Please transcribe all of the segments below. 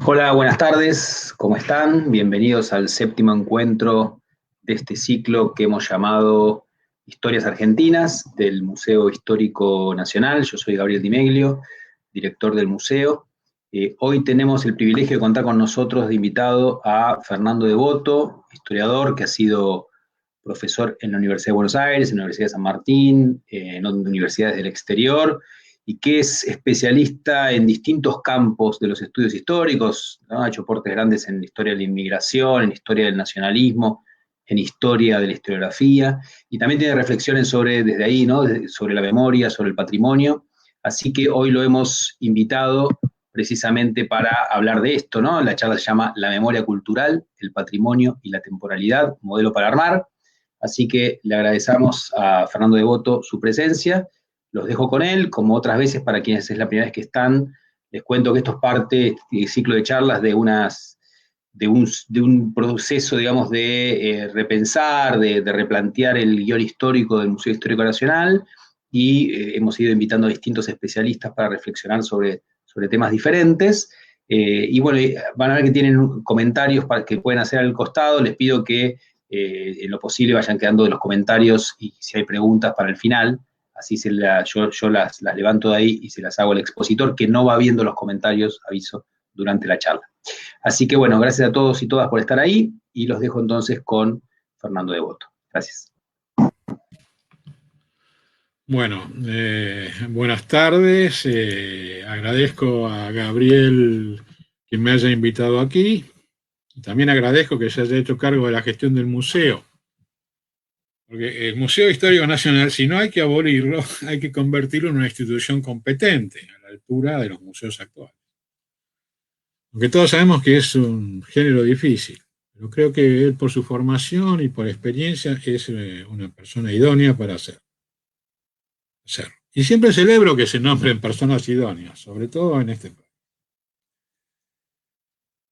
Hola, buenas tardes, ¿cómo están? Bienvenidos al séptimo encuentro de este ciclo que hemos llamado Historias Argentinas del Museo Histórico Nacional. Yo soy Gabriel Di Meglio, director del museo. Hoy tenemos el privilegio de contar con nosotros de invitado a Fernando Devoto, historiador que ha sido profesor en la Universidad de Buenos Aires, en la Universidad de San Martín, en universidades del exterior, y que es especialista en distintos campos de los estudios históricos, ¿no? Ha hecho aportes grandes en historia de la inmigración, en historia del nacionalismo, en historia de la historiografía, y también tiene reflexiones sobre, desde ahí, ¿no? Sobre la memoria, sobre el patrimonio. Así que hoy lo hemos invitado precisamente para hablar de esto, ¿no? La charla se llama La memoria cultural, el patrimonio y la temporalidad, modelo para armar. Así que le agradecemos a Fernando Devoto su presencia. Los dejo con él, como otras veces, para quienes es la primera vez que están. Les cuento que esto es parte del ciclo de charlas de un proceso, digamos, de repensar, de replantear el guión histórico del Museo Histórico Nacional, y hemos ido invitando a distintos especialistas para reflexionar sobre temas diferentes. Y bueno, van a ver que tienen comentarios que pueden hacer al costado. Les pido que en lo posible vayan quedando de los comentarios, y si hay preguntas para el final, así yo las levanto de ahí y se las hago al expositor, que no va viendo los comentarios, aviso, durante la charla. Así que bueno, gracias a todos y todas por estar ahí, y los dejo entonces con Fernando Devoto. Gracias. Bueno, buenas tardes. Agradezco a Gabriel que me haya invitado aquí. También agradezco que se haya hecho cargo de la gestión del museo. Porque el Museo Histórico Nacional, si no hay que abolirlo, hay que convertirlo en una institución competente, a la altura de los museos actuales. Aunque todos sabemos que es un género difícil, pero creo que él, por su formación y por experiencia, es una persona idónea para hacerlo. Y siempre celebro que se nombren personas idóneas, sobre todo en este país.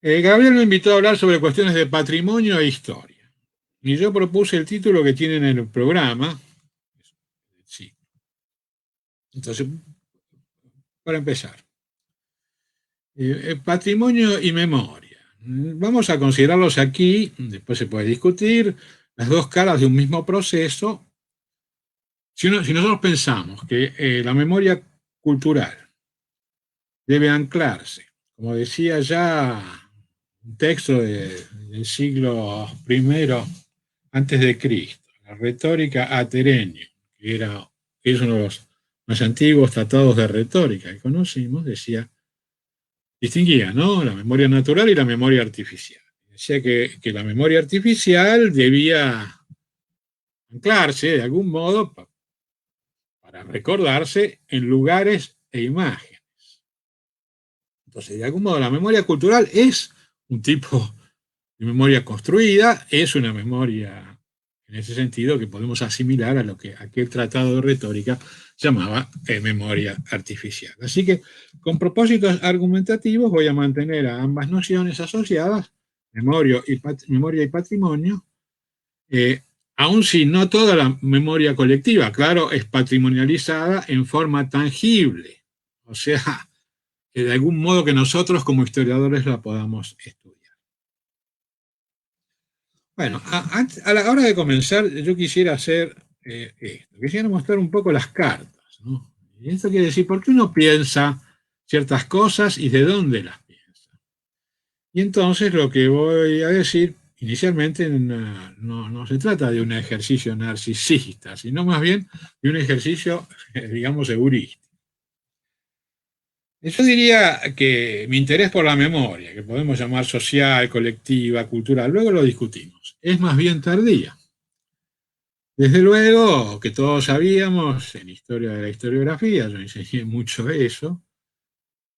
Gabriel me invitó a hablar sobre cuestiones de patrimonio e historia. Y yo propuse el título que tiene en el programa. Sí. Entonces, para empezar, patrimonio y memoria. Vamos a considerarlos aquí, después se puede discutir, las dos caras de un mismo proceso. Si nosotros pensamos que la memoria cultural debe anclarse, como decía ya un texto del siglo I antes de Cristo, la retórica Aterenio, que es uno de los más antiguos tratados de retórica que conocimos, distinguía, ¿no?, la memoria natural y la memoria artificial. Decía que la memoria artificial debía anclarse de algún modo para recordarse en lugares e imágenes. Entonces, de algún modo, la memoria cultural es un tipo de memoria construida, es una memoria en ese sentido que podemos asimilar a lo que aquel tratado de retórica llamaba memoria artificial. Así que, con propósitos argumentativos, voy a mantener a ambas nociones asociadas, memoria y patrimonio, aun si no toda la memoria colectiva, claro, es patrimonializada en forma tangible, o sea, de algún modo que nosotros como historiadores la podamos estudiar. Bueno, a la hora de comenzar, yo quisiera hacer esto, quisiera mostrar un poco las cartas, ¿no? Y esto quiere decir, ¿por qué uno piensa ciertas cosas y de dónde las piensa? Y entonces lo que voy a decir, inicialmente no se trata de un ejercicio narcisista, sino más bien de un ejercicio, digamos, heurístico. Yo diría que mi interés por la memoria, que podemos llamar social, colectiva, cultural, luego lo discutimos, es más bien tardía. Desde luego que todos sabíamos en historia de la historiografía, yo enseñé mucho eso,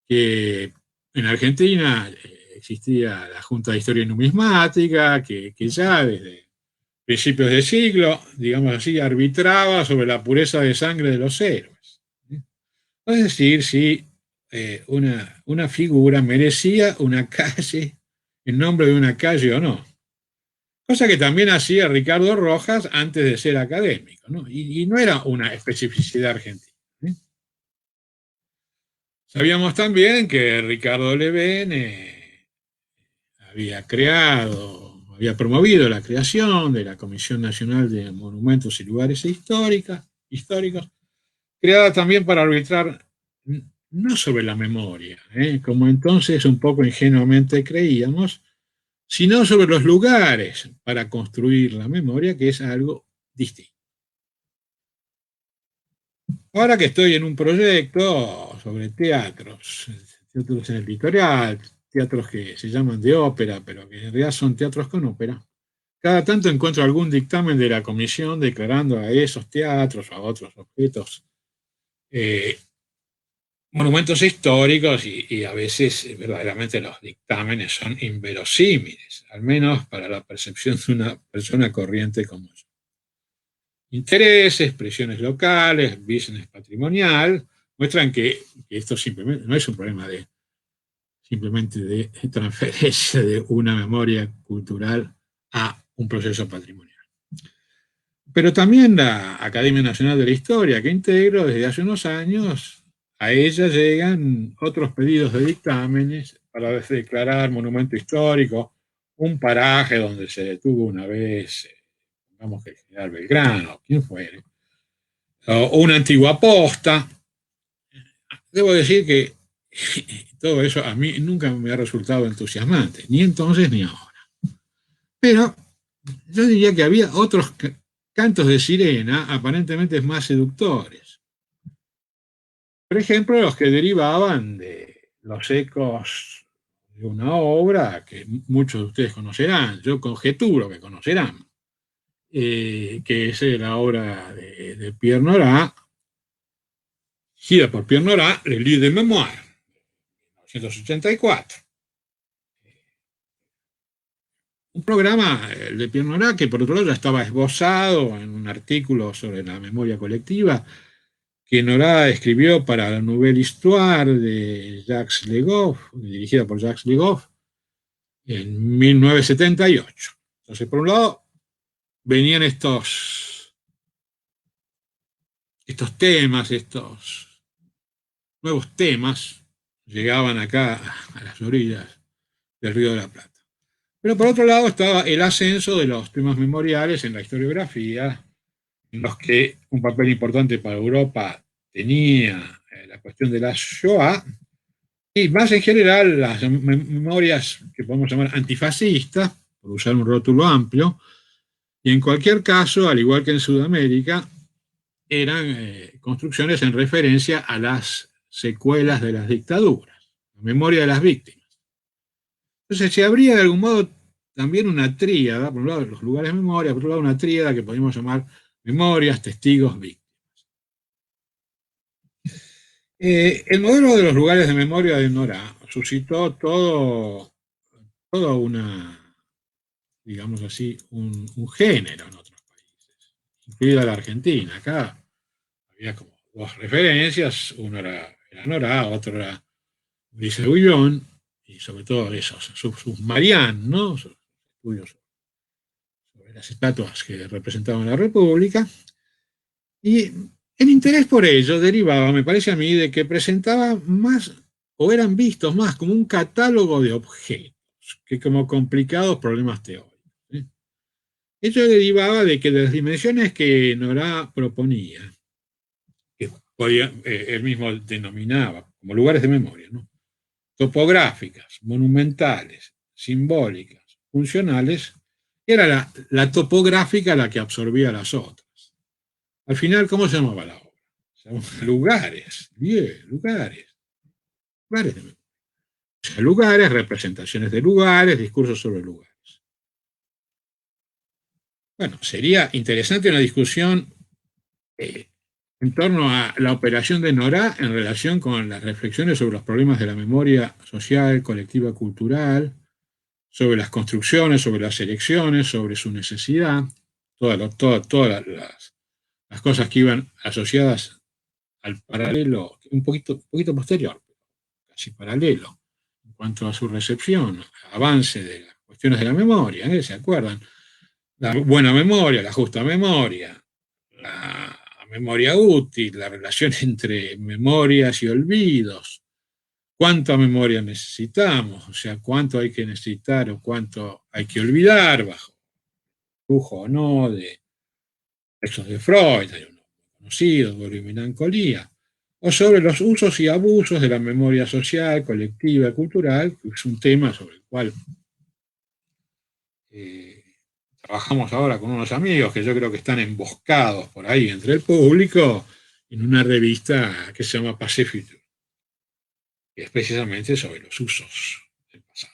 que en Argentina existía la Junta de Historia y Numismática, que ya desde principios de siglo, digamos así, arbitraba sobre la pureza de sangre de los héroes. Es decir, si una figura merecía una calle, en nombre de una calle o no. Cosa que también hacía Ricardo Rojas antes de ser académico, ¿no? Y no era una especificidad argentina. ¿Eh? Sabíamos también que Ricardo Levene había promovido la creación de la Comisión Nacional de Monumentos y Lugares Históricos, creada también para arbitrar no sobre la memoria, como entonces un poco ingenuamente creíamos, sino sobre los lugares para construir la memoria, que es algo distinto. Ahora que estoy en un proyecto sobre teatros en el litoral, teatros que se llaman de ópera, pero que en realidad son teatros con ópera, cada tanto encuentro algún dictamen de la comisión declarando a esos teatros o a otros objetos monumentos históricos y a veces verdaderamente los dictámenes son inverosímiles, al menos para la percepción de una persona corriente como yo. Intereses, presiones locales, business patrimonial, muestran que esto simplemente no es un problema simplemente de transferencia de una memoria cultural a un proceso patrimonial. Pero también la Academia Nacional de la Historia, que integro desde hace unos años, a ella llegan otros pedidos de dictámenes para declarar monumento histórico un paraje donde se detuvo una vez, digamos que el general Belgrano, quien fuere, o una antigua posta. Debo decir que todo eso a mí nunca me ha resultado entusiasmante, ni entonces ni ahora. Pero yo diría que había otros cantos de sirena aparentemente más seductores. Por ejemplo, los que derivaban de los ecos de una obra que muchos de ustedes conocerán, yo conjeturo que conocerán, que es la obra de Pierre Nora, gira por Pierre Nora, Le Livre de Mémoire, 1984. Un programa, el de Pierre Nora, que por otro lado ya estaba esbozado en un artículo sobre la memoria colectiva que Nora escribió para la Nouvelle Histoire de Jacques Le Goff, dirigida por Jacques Le Goff, en 1978. Entonces, por un lado, venían estos temas, estos nuevos temas, llegaban acá a las orillas del Río de la Plata. Pero por otro lado estaba el ascenso de los temas memoriales en la historiografía, en los que un papel importante para Europa tenía la cuestión de la Shoah, y más en general las memorias que podemos llamar antifascistas, por usar un rótulo amplio, y en cualquier caso, al igual que en Sudamérica, eran construcciones en referencia a las secuelas de las dictaduras, la memoria de las víctimas. Entonces se habría de algún modo también una tríada, por un lado los lugares de memoria, por otro lado una tríada que podríamos llamar memorias, testigos, víctimas. El modelo de los lugares de memoria de Nora suscitó toda una, digamos así, un género en otros países, incluida la Argentina. Acá había como dos referencias, uno era Nora, otro era Ulises Bullón, y sobre todo sus Marián, ¿no? Sus estudios sobre las estatuas que representaban la República. Y el interés por ello derivaba, me parece a mí, de que presentaba más, o eran vistos más como un catálogo de objetos, que como complicados problemas teóricos. Ello derivaba de que las dimensiones que Nora proponía, que él mismo denominaba como lugares de memoria, ¿no? Topográficas, monumentales, simbólicas, funcionales, era la topográfica la que absorbía las otras. Al final, ¿cómo se llamaba la obra? Se llamaba lugares, lugares de memoria. O sea, lugares, representaciones de lugares, discursos sobre lugares. Bueno, sería interesante una discusión en torno a la operación de Nora en relación con las reflexiones sobre los problemas de la memoria social, colectiva, cultural, sobre las construcciones, sobre las elecciones, sobre su necesidad, todas las cosas que iban asociadas al paralelo, un poquito posterior, casi paralelo, en cuanto a su recepción, avance de las cuestiones de la memoria, ¿se acuerdan? La buena memoria, la justa memoria, la memoria útil, la relación entre memorias y olvidos, cuánta memoria necesitamos, o sea, cuánto hay que necesitar o cuánto hay que olvidar, bajo lujo o no de textos de Freud, hay uno conocido, Dolor y Melancolía, o sobre los usos y abusos de la memoria social, colectiva y cultural, que es un tema sobre el cual eh, trabajamos ahora con unos amigos que yo creo que están emboscados por ahí entre el público en una revista que se llama Pacific, que es precisamente sobre los usos del pasado.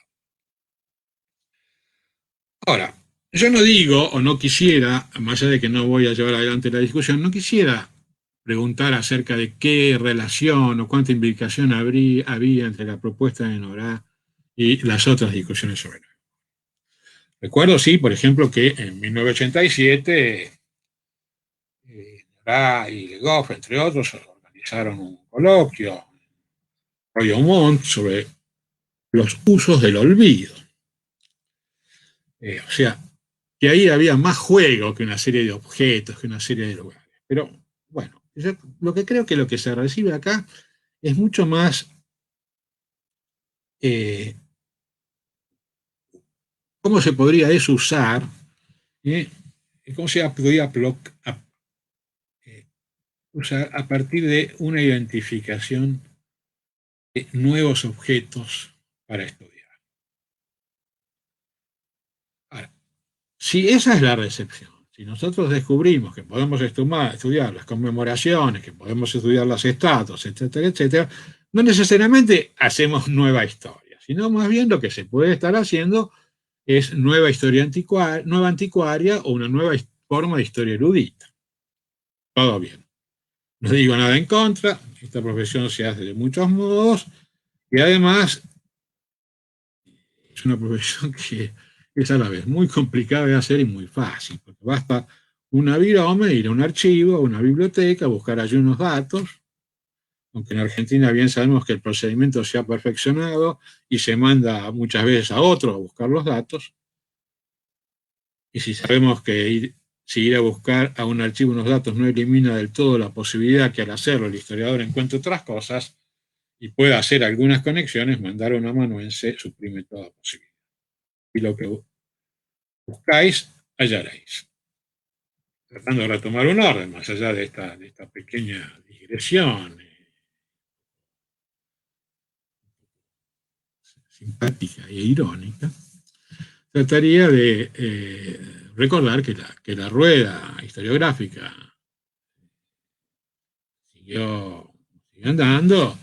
Ahora, yo no digo o no quisiera, más allá de que no voy a llevar adelante la discusión, no quisiera preguntar acerca de qué relación o cuánta implicación había entre la propuesta de Nora y las otras discusiones sobre él. Recuerdo, sí, por ejemplo, que en 1987 Nora y Le Goff, entre otros, organizaron un coloquio en Royaumont sobre los usos del olvido. O sea, que ahí había más juego que una serie de objetos, que una serie de lugares. Pero bueno, yo lo que creo que lo que se recibe acá es mucho más eh, cómo se podría eso usar, ¿eh? Cómo se podría usar a partir de una identificación de nuevos objetos para estudiar. Ahora, si esa es la recepción, si nosotros descubrimos que podemos estudiar las conmemoraciones, que podemos estudiar las estatuas, etcétera, etcétera, no necesariamente hacemos nueva historia, sino más bien lo que se puede estar haciendo es nueva historia anticuaria, nueva anticuaria o una nueva forma de historia erudita. Todo bien. No digo nada en contra, esta profesión se hace de muchos modos y además es una profesión que es a la vez muy complicada de hacer y muy fácil, porque basta una virome, ir a un archivo, a una biblioteca, buscar allí unos datos, aunque en Argentina bien sabemos que el procedimiento se ha perfeccionado y se manda muchas veces a otro a buscar los datos, y si sabemos que si ir a buscar a un archivo unos datos no elimina del todo la posibilidad que al hacerlo el historiador encuentre otras cosas y pueda hacer algunas conexiones, mandar a un amanuense suprime toda posibilidad. Y lo que buscáis, hallaréis. Tratando de retomar un orden, más allá de esta pequeña digresión simpática e irónica, trataría de recordar que la rueda historiográfica siguió andando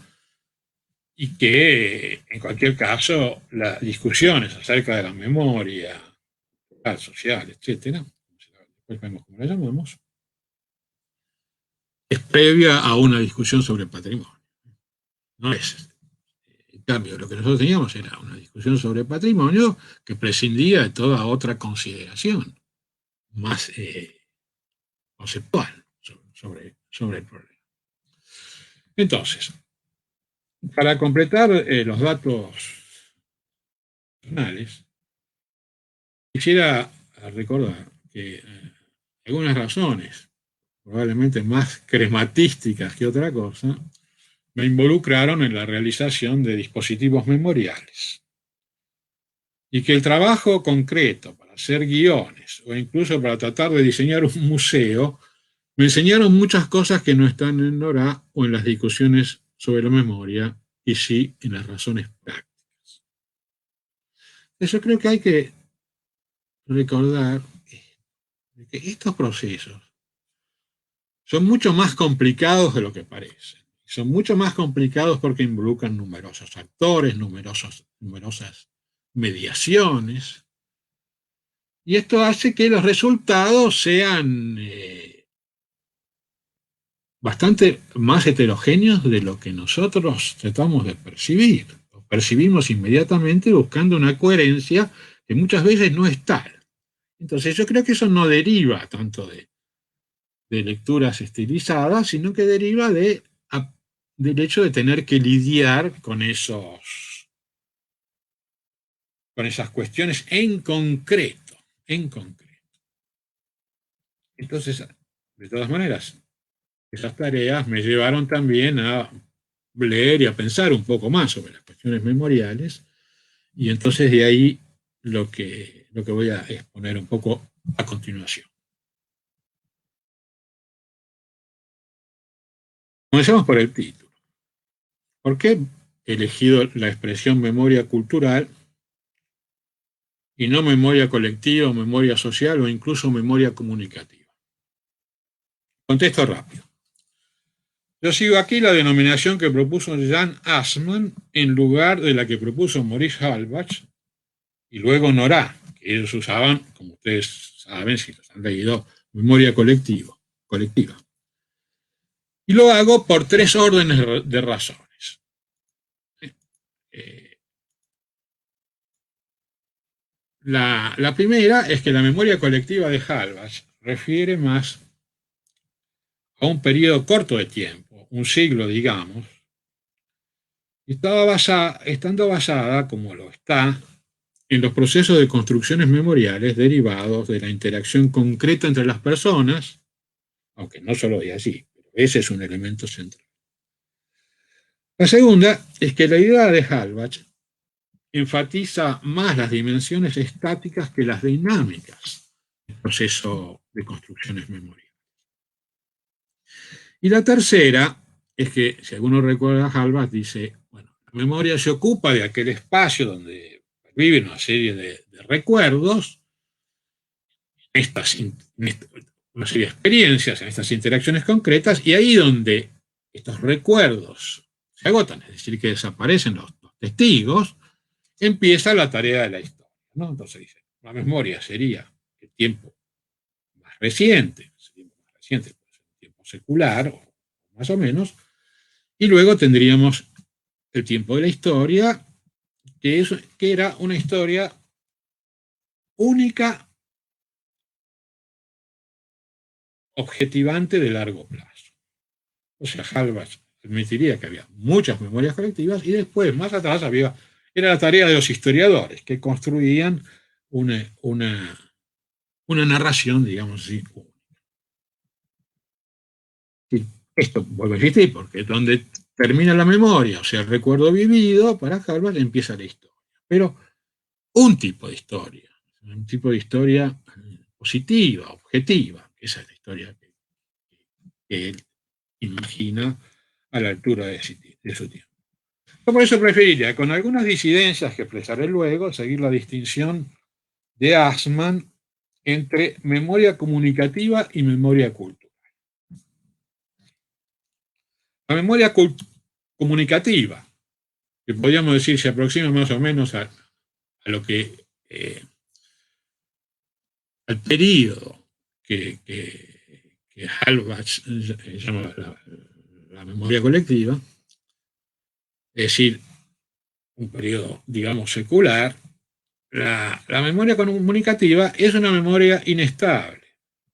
y que, en cualquier caso, las discusiones acerca de la memoria social, etcétera, después vemos cómo la llamamos, es previa a una discusión sobre patrimonio. No es. En cambio, lo que nosotros teníamos era una discusión sobre patrimonio que prescindía de toda otra consideración más conceptual sobre el problema. Entonces, para completar los datos personales, quisiera recordar que algunas razones, probablemente más crematísticas que otra cosa, me involucraron en la realización de dispositivos memoriales. Y que el trabajo concreto para hacer guiones o incluso para tratar de diseñar un museo me enseñaron muchas cosas que no están en Nora o en las discusiones sobre la memoria y sí en las razones prácticas. Yo creo que hay que recordar que estos procesos son mucho más complicados de lo que parecen. Son mucho más complicados porque involucran numerosos actores, numerosas mediaciones, y esto hace que los resultados sean bastante más heterogéneos de lo que nosotros tratamos de percibir. Lo percibimos inmediatamente buscando una coherencia que muchas veces no es tal. Entonces yo creo que eso no deriva tanto de lecturas estilizadas, sino que deriva del hecho de tener que lidiar con esas cuestiones en concreto, en concreto. Entonces, de todas maneras, esas tareas me llevaron también a leer y a pensar un poco más sobre las cuestiones memoriales, y entonces de ahí lo que voy a exponer un poco a continuación. Comencemos por el título. ¿Por qué he elegido la expresión memoria cultural y no memoria colectiva, o memoria social o incluso memoria comunicativa? Contesto rápido. Yo sigo aquí la denominación que propuso Jan Assmann en lugar de la que propuso Maurice Halbach y luego Nora, que ellos usaban, como ustedes saben, si los han leído, memoria colectiva. Y lo hago por tres órdenes de razones. La primera es que la memoria colectiva de Halbach refiere más a un periodo corto de tiempo, un siglo, digamos, estando basada, como lo está, en los procesos de construcciones memoriales derivados de la interacción concreta entre las personas, aunque no solo es así, pero ese es un elemento central. La segunda es que la idea de Halbach enfatiza más las dimensiones estáticas que las dinámicas del proceso de construcciones memoriales. Y la tercera es que, si alguno recuerda, Halbach dice, bueno, la memoria se ocupa de aquel espacio donde vive una serie de recuerdos, una serie de experiencias, en estas interacciones concretas, y ahí donde estos recuerdos se agotan, es decir, que desaparecen los testigos, empieza la tarea de la historia, ¿no? Entonces dice, la memoria sería el tiempo más reciente, puede ser un tiempo secular, o más o menos, y luego tendríamos el tiempo de la historia, que era una historia única, objetivante de largo plazo. O sea, Halbach admitiría que había muchas memorias colectivas y después, más atrás, era la tarea de los historiadores que construían una narración, digamos así. Y esto, vuelvo a insistir, porque donde termina la memoria, o sea, el recuerdo vivido, para Halbach empieza la historia. Pero un tipo de historia positiva, objetiva, esa es la historia que él imagina a la altura de su tiempo. Yo por eso preferiría, con algunas disidencias que expresaré luego, seguir la distinción de Assmann entre memoria comunicativa y memoria cultural. La memoria comunicativa, que podríamos decir se aproxima más o menos a lo que al periodo que Halbach llama la memoria colectiva, es decir, un periodo, digamos, secular. La memoria comunicativa es una memoria inestable,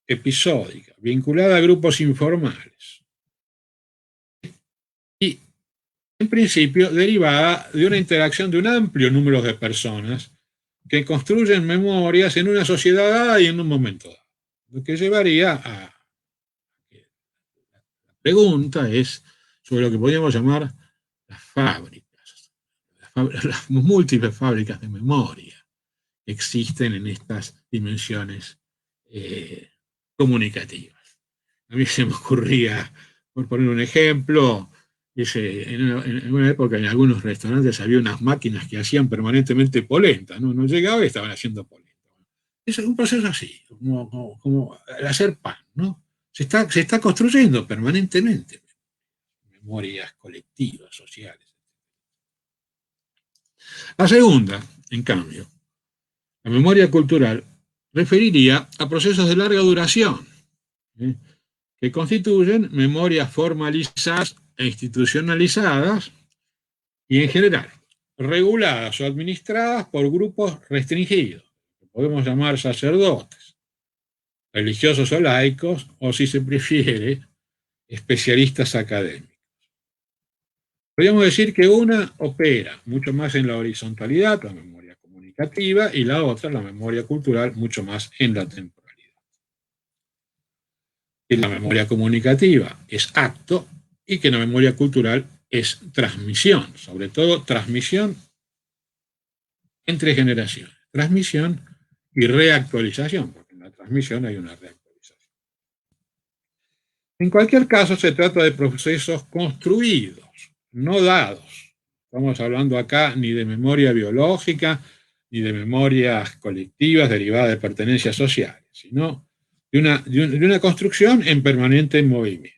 episódica, vinculada a grupos informales y, en principio, derivada de una interacción de un amplio número de personas que construyen memorias en una sociedad dada y en un momento dado. Lo que llevaría a... La pregunta es sobre lo que podríamos llamar las fábricas, las múltiples fábricas de memoria que existen en estas dimensiones comunicativas. A mí se me ocurría, por poner un ejemplo, en una época en algunos restaurantes había unas máquinas que hacían permanentemente polenta, ¿no? Uno llegaba y estaban haciendo polenta. Es un proceso así, como el hacer pan, ¿no? Se está construyendo permanentemente memorias colectivas, sociales. La segunda, en cambio, la memoria cultural, referiría a procesos de larga duración, ¿eh? Que constituyen memorias formalizadas e institucionalizadas y, en general, reguladas o administradas por grupos restringidos, que podemos llamar sacerdotes, religiosos o laicos, o, si se prefiere, especialistas académicos. Podríamos decir que una opera mucho más en la horizontalidad, la memoria comunicativa, y la otra, la memoria cultural, mucho más en la temporalidad. Que la memoria comunicativa es acto y que la memoria cultural es transmisión, sobre todo transmisión entre generaciones, transmisión y reactualización, porque en la transmisión hay una reactualización. En cualquier caso, se trata de procesos construidos, no dados. Estamos hablando acá ni de memoria biológica, ni de memorias colectivas derivadas de pertenencias sociales, sino de una construcción en permanente movimiento.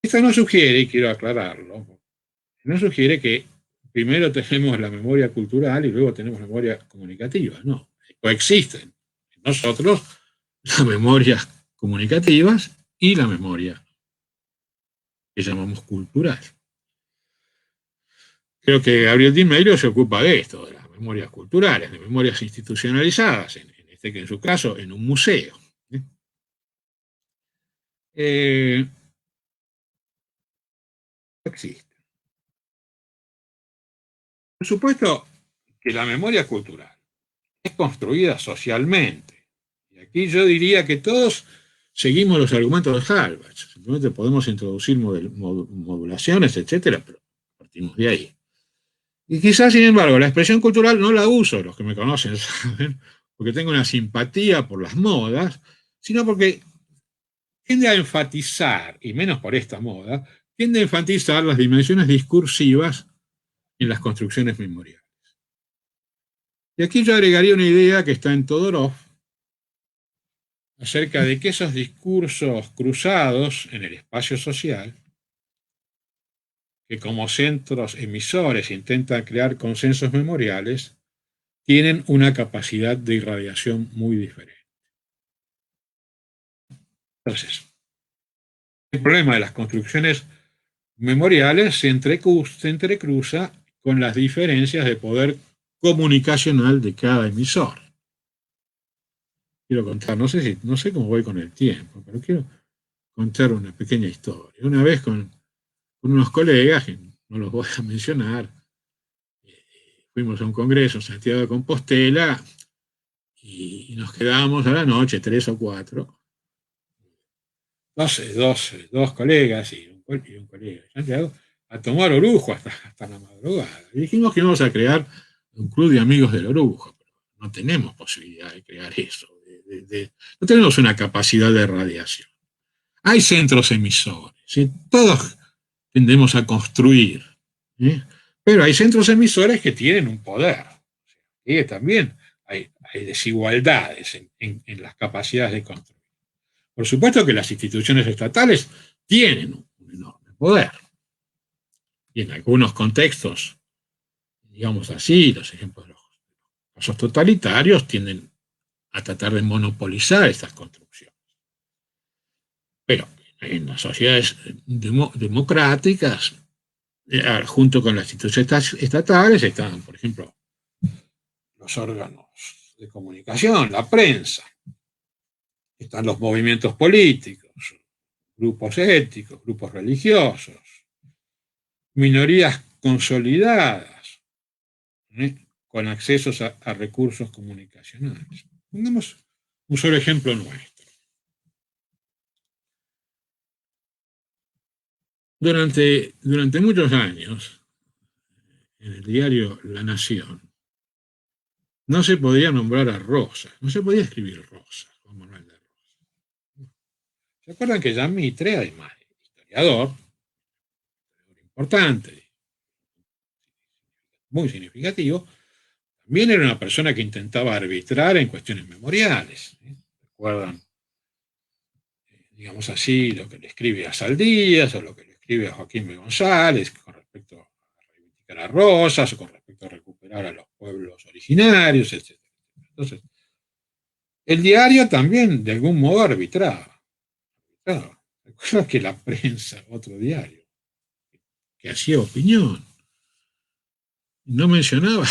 Esto no sugiere, y quiero aclararlo, no sugiere que primero tenemos la memoria cultural y luego tenemos la memoria comunicativa. No, coexisten en nosotros las memorias comunicativas y la memoria que llamamos cultural. Creo que Gabriel Di Meglio se ocupa de esto, de las memorias culturales, de memorias institucionalizadas, en su caso, en un museo. Existe. Por supuesto que la memoria cultural es construida socialmente. Y aquí yo diría que todos seguimos los argumentos de Halbach. Simplemente podemos introducir modulaciones, etcétera, pero partimos de ahí. Y quizás, sin embargo, la expresión cultural no la uso, los que me conocen saben, porque tengo una simpatía por las modas, sino porque tiende a enfatizar, y menos por esta moda, tiende a enfatizar las dimensiones discursivas en las construcciones memoriales. Y aquí yo agregaría una idea que está en Todorov, acerca de que esos discursos cruzados en el espacio social, que como centros emisores intentan crear consensos memoriales, tienen una capacidad de irradiación muy diferente. Entonces, el problema de las construcciones memoriales se entrecruza con las diferencias de poder comunicacional de cada emisor. Quiero contar, no sé cómo voy con el tiempo, pero quiero contar una pequeña historia. Una vez con unos colegas, que no los voy a mencionar, fuimos a un congreso en Santiago de Compostela y nos quedábamos a la noche, 3 o 4, dos colegas y un colega de Santiago, a tomar orujo hasta la madrugada. Y dijimos que íbamos a crear un club de amigos del orujo, pero no tenemos posibilidad de crear eso, no tenemos una capacidad de radiación. Hay centros emisores, ¿sí? Todos tendemos a construir, ¿sí? Pero hay centros emisores que tienen un poder. Y también hay desigualdades en las capacidades de construir. Por supuesto que las instituciones estatales tienen un enorme poder. Y en algunos contextos, digamos así, los ejemplos de los casos totalitarios tienden a tratar de monopolizar estas construcciones. Pero en las sociedades democráticas, junto con las instituciones estatales, están, por ejemplo, los órganos de comunicación, la prensa, están los movimientos políticos, grupos éticos, grupos religiosos, minorías consolidadas, con accesos a recursos comunicacionales. Pongamos un solo ejemplo nuestro. Durante muchos años, en el diario La Nación, no se podía nombrar a Rosas, no se podía escribir Rosas, Juan Manuel de Rosas. ¿Se acuerdan que Jean Mitre, además de historiador importante, muy significativo, también era una persona que intentaba arbitrar en cuestiones memoriales? ¿Recuerdan, digamos así, lo que le escribe a Saldías o lo que le escribe a Joaquín B. González con respecto a reivindicar a Rosas o con respecto a recuperar a los pueblos originarios, etc.? Entonces, el diario también de algún modo arbitraba. Recuerda que la prensa, otro diario, que hacía opinión, no mencionaba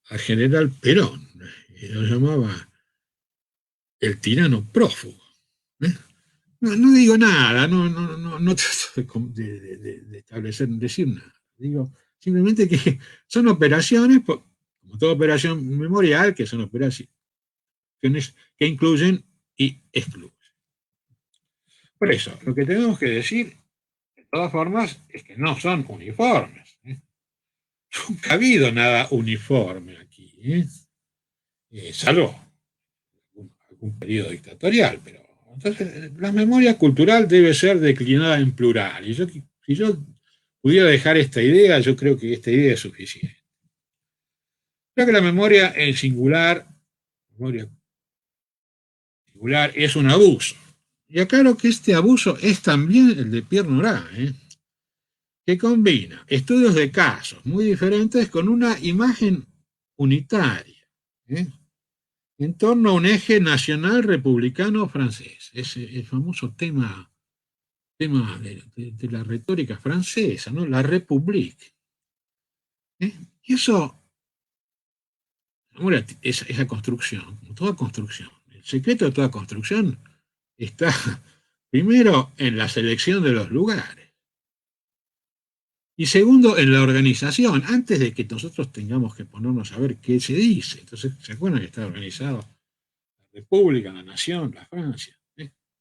al general Perón, lo llamaba el tirano prófugo. No digo nada, no trato de establecer, decir nada. Digo simplemente que son operaciones, como toda operación memorial, que son operaciones que incluyen y excluyen. Por eso, lo que tenemos que decir todas formas, es que no son uniformes. Nunca ha habido nada uniforme aquí, salvo algún periodo dictatorial, pero entonces la memoria cultural debe ser declinada en plural. Y si yo pudiera dejar esta idea, yo creo que esta idea es suficiente. Creo que la memoria en memoria singular es un abuso. Y aclaro que este abuso es también el de Pierre Nora, que combina estudios de casos muy diferentes con una imagen unitaria, ¿eh? En torno a un eje nacional republicano francés. Ese el famoso tema de la retórica francesa, ¿no? La République. Y eso, ahora, esa construcción, como toda construcción, el secreto de toda construcción está primero en la selección de los lugares. Y segundo, en la organización, antes de que nosotros tengamos que ponernos a ver qué se dice. Entonces, ¿se acuerdan que está organizado la República, la Nación, la Francia?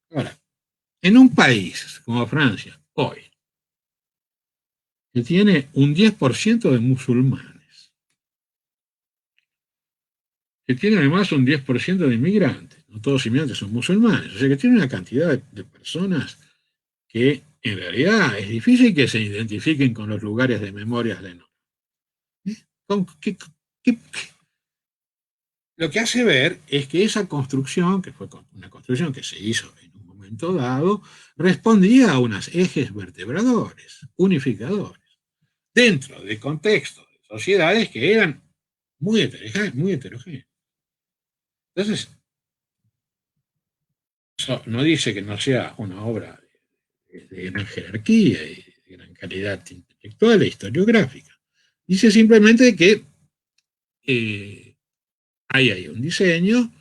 Ahora, en un país como Francia, hoy, que tiene un 10% de musulmanes, que tiene además un 10% de inmigrantes, no todos los inmigrantes son musulmanes, o sea que tiene una cantidad de personas que en realidad es difícil que se identifiquen con los lugares de memorias de no. ¿Qué, lo que hace ver es que esa construcción, que fue una construcción que se hizo en un momento dado, respondía a unos ejes vertebradores, unificadores, dentro de contextos de sociedades que eran muy heterogéneas. Entonces, eso no dice que no sea una obra de gran jerarquía y de gran calidad intelectual e historiográfica. Dice simplemente que hay ahí un diseño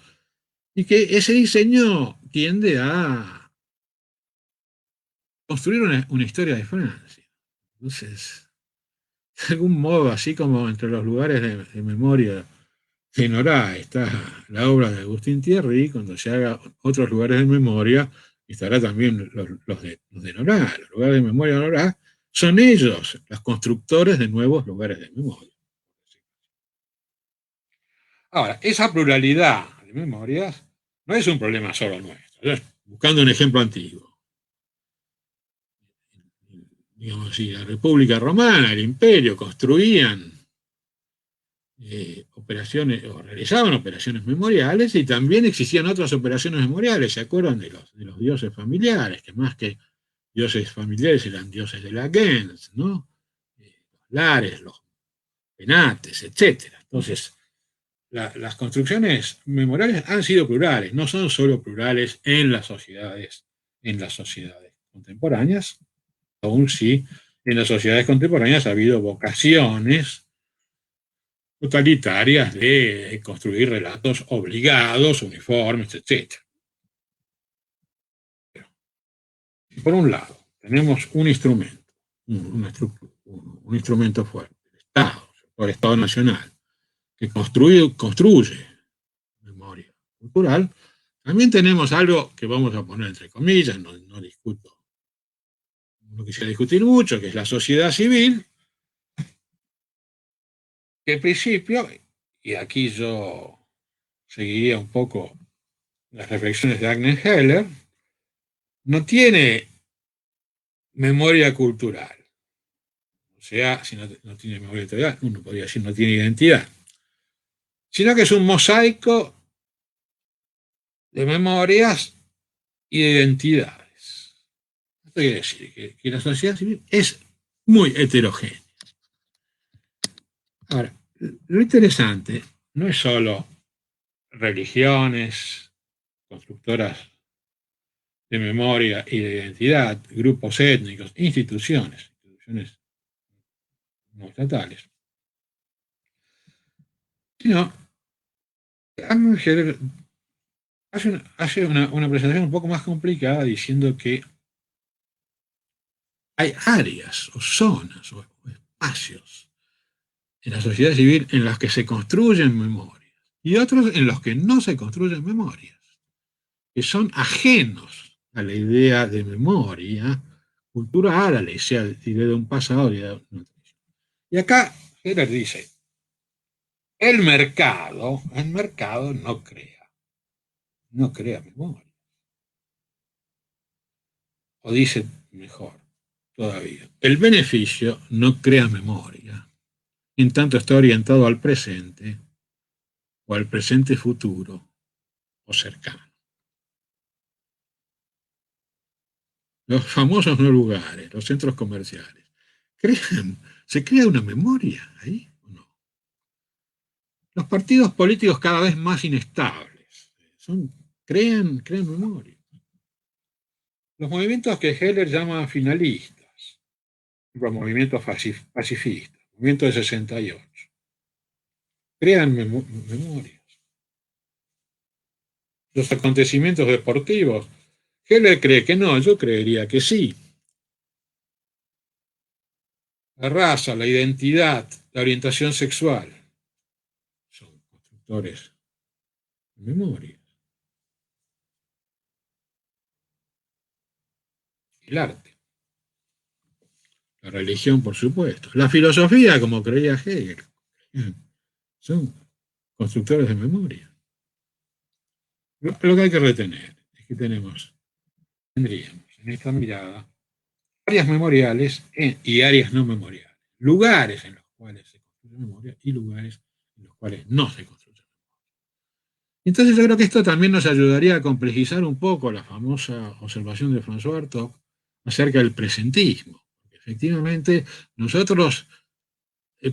y que ese diseño tiende a construir una historia de Francia. Entonces, de algún modo, así como entre los lugares de memoria de Nora está la obra de Agustín Thierry, cuando se haga otros lugares de memoria, estará también los de Nora. Los lugares de memoria de Nora son ellos los constructores de nuevos lugares de memoria. Ahora, esa pluralidad de memorias no es un problema solo nuestro. Buscando un ejemplo antiguo, digamos así, la República Romana, el Imperio, construían operaciones, o realizaban operaciones memoriales, y también existían otras operaciones memoriales. ¿Se acuerdan de los dioses familiares? Que más que dioses familiares eran dioses de la gens, ¿no? Los lares, los penates, etcétera. Entonces, las construcciones memoriales han sido plurales, no son solo plurales en las sociedades contemporáneas, aún sí en las sociedades contemporáneas ha habido vocaciones totalitarias de construir relatos obligados, uniformes, etc. Por un lado, tenemos un instrumento, una estructura, un instrumento fuerte, el Estado, el Estado Nacional, que construye memoria cultural. También tenemos algo que vamos a poner entre comillas, no discuto, no quisiera discutir mucho, que es la sociedad civil, que al principio, y aquí yo seguiría un poco las reflexiones de Agnes Heller, no tiene memoria cultural. O sea, si no tiene memoria cultural, uno podría decir no tiene identidad, sino que es un mosaico de memorias y de identidades. Esto quiere decir que la sociedad civil es muy heterogénea. Ahora, lo interesante no es solo religiones, constructoras de memoria y de identidad, grupos étnicos, instituciones no estatales, sino Ángel hace una presentación un poco más complicada diciendo que hay áreas o zonas o espacios en la sociedad civil en las que se construyen memorias y otros en los que no se construyen memorias, que son ajenos a la idea de memoria cultural, sea de un pasado y de una tradición. Y acá Heller dice, el mercado no crea memoria. O dice mejor todavía, el beneficio no crea memoria, en tanto está orientado al presente o al presente futuro o cercano. Los famosos no lugares, los centros comerciales, ¿se crea una memoria ahí o no? Los partidos políticos cada vez más inestables, crean memoria. Los movimientos que Heller llama finalistas, los movimientos pacifistas, movimiento de 68, crean memoria. Los acontecimientos deportivos, Heller cree que no, yo creería que sí. La raza, la identidad, la orientación sexual son constructores de memoria. El arte, la religión, por supuesto. La filosofía, como creía Hegel, son constructores de memoria. Lo que hay que retener es que tendríamos en esta mirada áreas memoriales y áreas no memoriales. Lugares en los cuales se construye memoria y lugares en los cuales no se construye memoria. Entonces yo creo que esto también nos ayudaría a complejizar un poco la famosa observación de François Hartog acerca del presentismo. Efectivamente, nosotros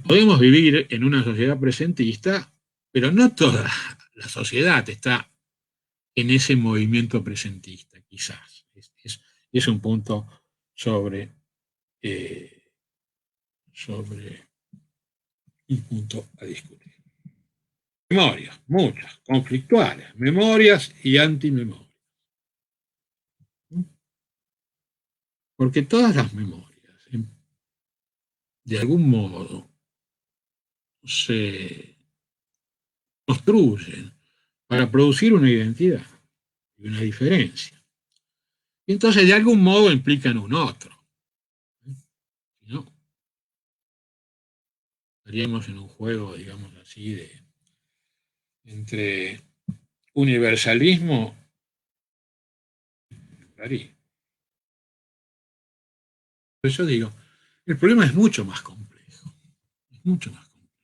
podemos vivir en una sociedad presentista, pero no toda la sociedad está en ese movimiento presentista, quizás. Es un punto sobre un punto a discutir. Memorias, muchas, conflictuales, memorias y antimemorias. Porque todas las memorias, de algún modo, se construyen para producir una identidad y una diferencia. Y entonces, de algún modo, implican un otro. ¿No? Estaríamos en un juego, digamos así, entre universalismo y pluralismo. Por eso digo, el problema es mucho más complejo. Es mucho más complejo,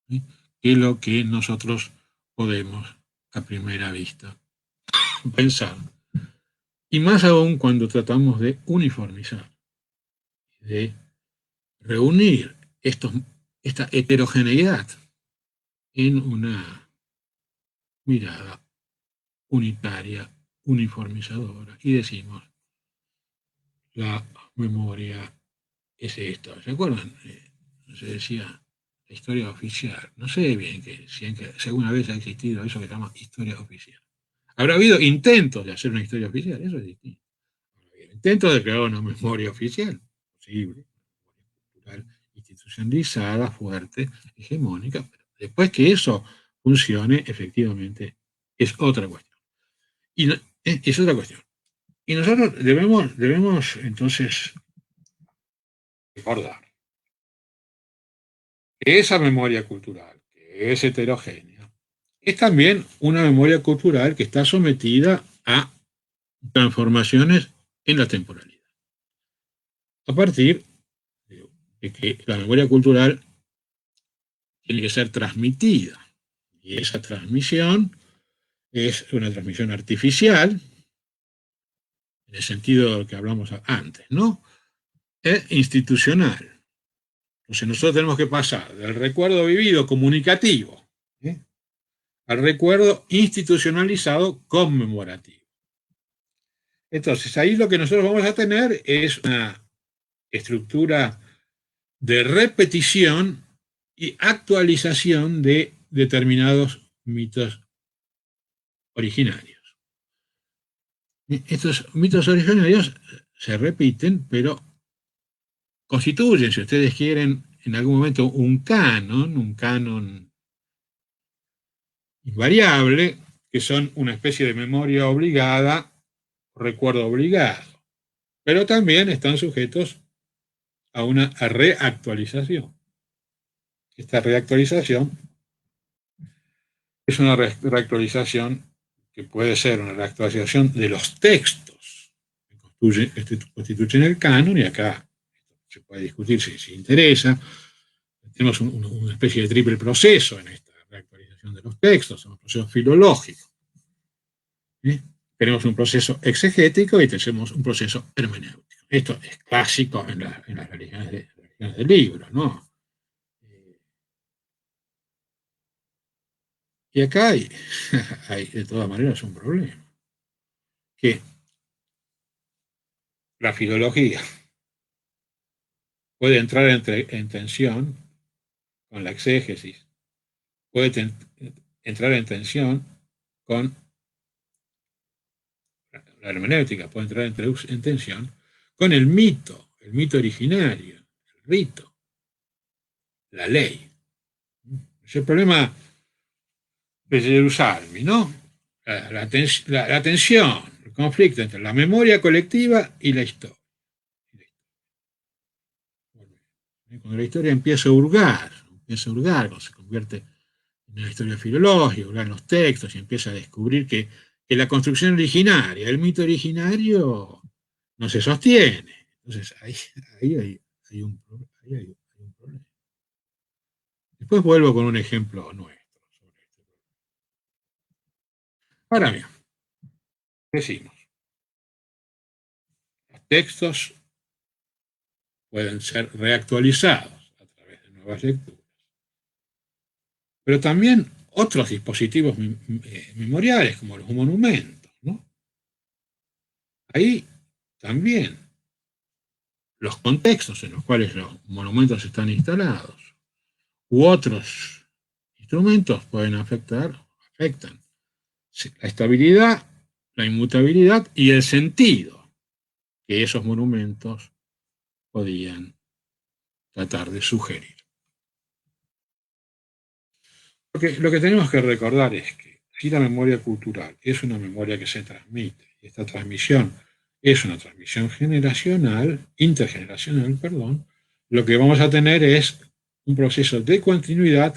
¿sí? Que lo que nosotros podemos, a primera vista, pensar. Y más aún cuando tratamos de uniformizar, de reunir esta heterogeneidad en una mirada unitaria, uniformizadora, y decimos, la memoria es esto. ¿Se acuerdan? Se decía la historia oficial. No sé bien si alguna vez ha existido eso que se llama historia oficial. Habrá habido intentos de hacer una historia oficial, eso es distinto. Intentos de crear una memoria oficial, posible, cultural, institucionalizada, fuerte, hegemónica, pero después que eso funcione, efectivamente, es otra cuestión. Y es otra cuestión. Y nosotros debemos entonces recordar que esa memoria cultural, que es heterogénea, es también una memoria cultural que está sometida a transformaciones en la temporalidad. A partir de que la memoria cultural tiene que ser transmitida. Y esa transmisión es una transmisión artificial, en el sentido de lo que hablamos antes, ¿no? Es institucional. Entonces nosotros tenemos que pasar del recuerdo vivido comunicativo, ¿eh?, al recuerdo institucionalizado conmemorativo. Entonces ahí lo que nosotros vamos a tener es una estructura de repetición y actualización de determinados mitos originarios. Estos mitos originarios se repiten, pero constituyen, si ustedes quieren, en algún momento un canon invariable, que son una especie de memoria obligada, recuerdo obligado. pero también están sujetos a una reactualización. Esta reactualización es una reactualización que puede ser una reactualización de los textos que constituyen el canon, y acá se puede discutir si interesa. Tenemos una especie de triple proceso en esta reactualización de los textos, un proceso filológico. Tenemos un proceso exegético y tenemos un proceso hermenéutico. Esto es clásico en las religiones del libro, ¿no? Y acá hay de todas maneras un problema, que la filología puede entrar en tensión con la exégesis, puede entrar en tensión con la hermenéutica, puede entrar en tensión con el mito originario, el rito, la ley. Es el problema de Jerusalén, ¿no? La tensión, el conflicto entre la memoria colectiva y la historia. Cuando la historia empieza a hurgar, cuando se convierte en una historia filológica, hurgar en los textos y empieza a descubrir que la construcción originaria, el mito originario, no se sostiene. Entonces ahí hay un problema. Después vuelvo con un ejemplo nuestro. Ahora bien, decimos, los textos pueden ser reactualizados a través de nuevas lecturas, pero también otros dispositivos memoriales, como los monumentos, ¿no? Ahí también los contextos en los cuales los monumentos están instalados u otros instrumentos pueden afectan la estabilidad, la inmutabilidad y el sentido que esos monumentos podían tratar de sugerir. Porque lo que tenemos que recordar es que si la memoria cultural es una memoria que se transmite, y esta transmisión es una transmisión intergeneracional, lo que vamos a tener es un proceso de continuidad,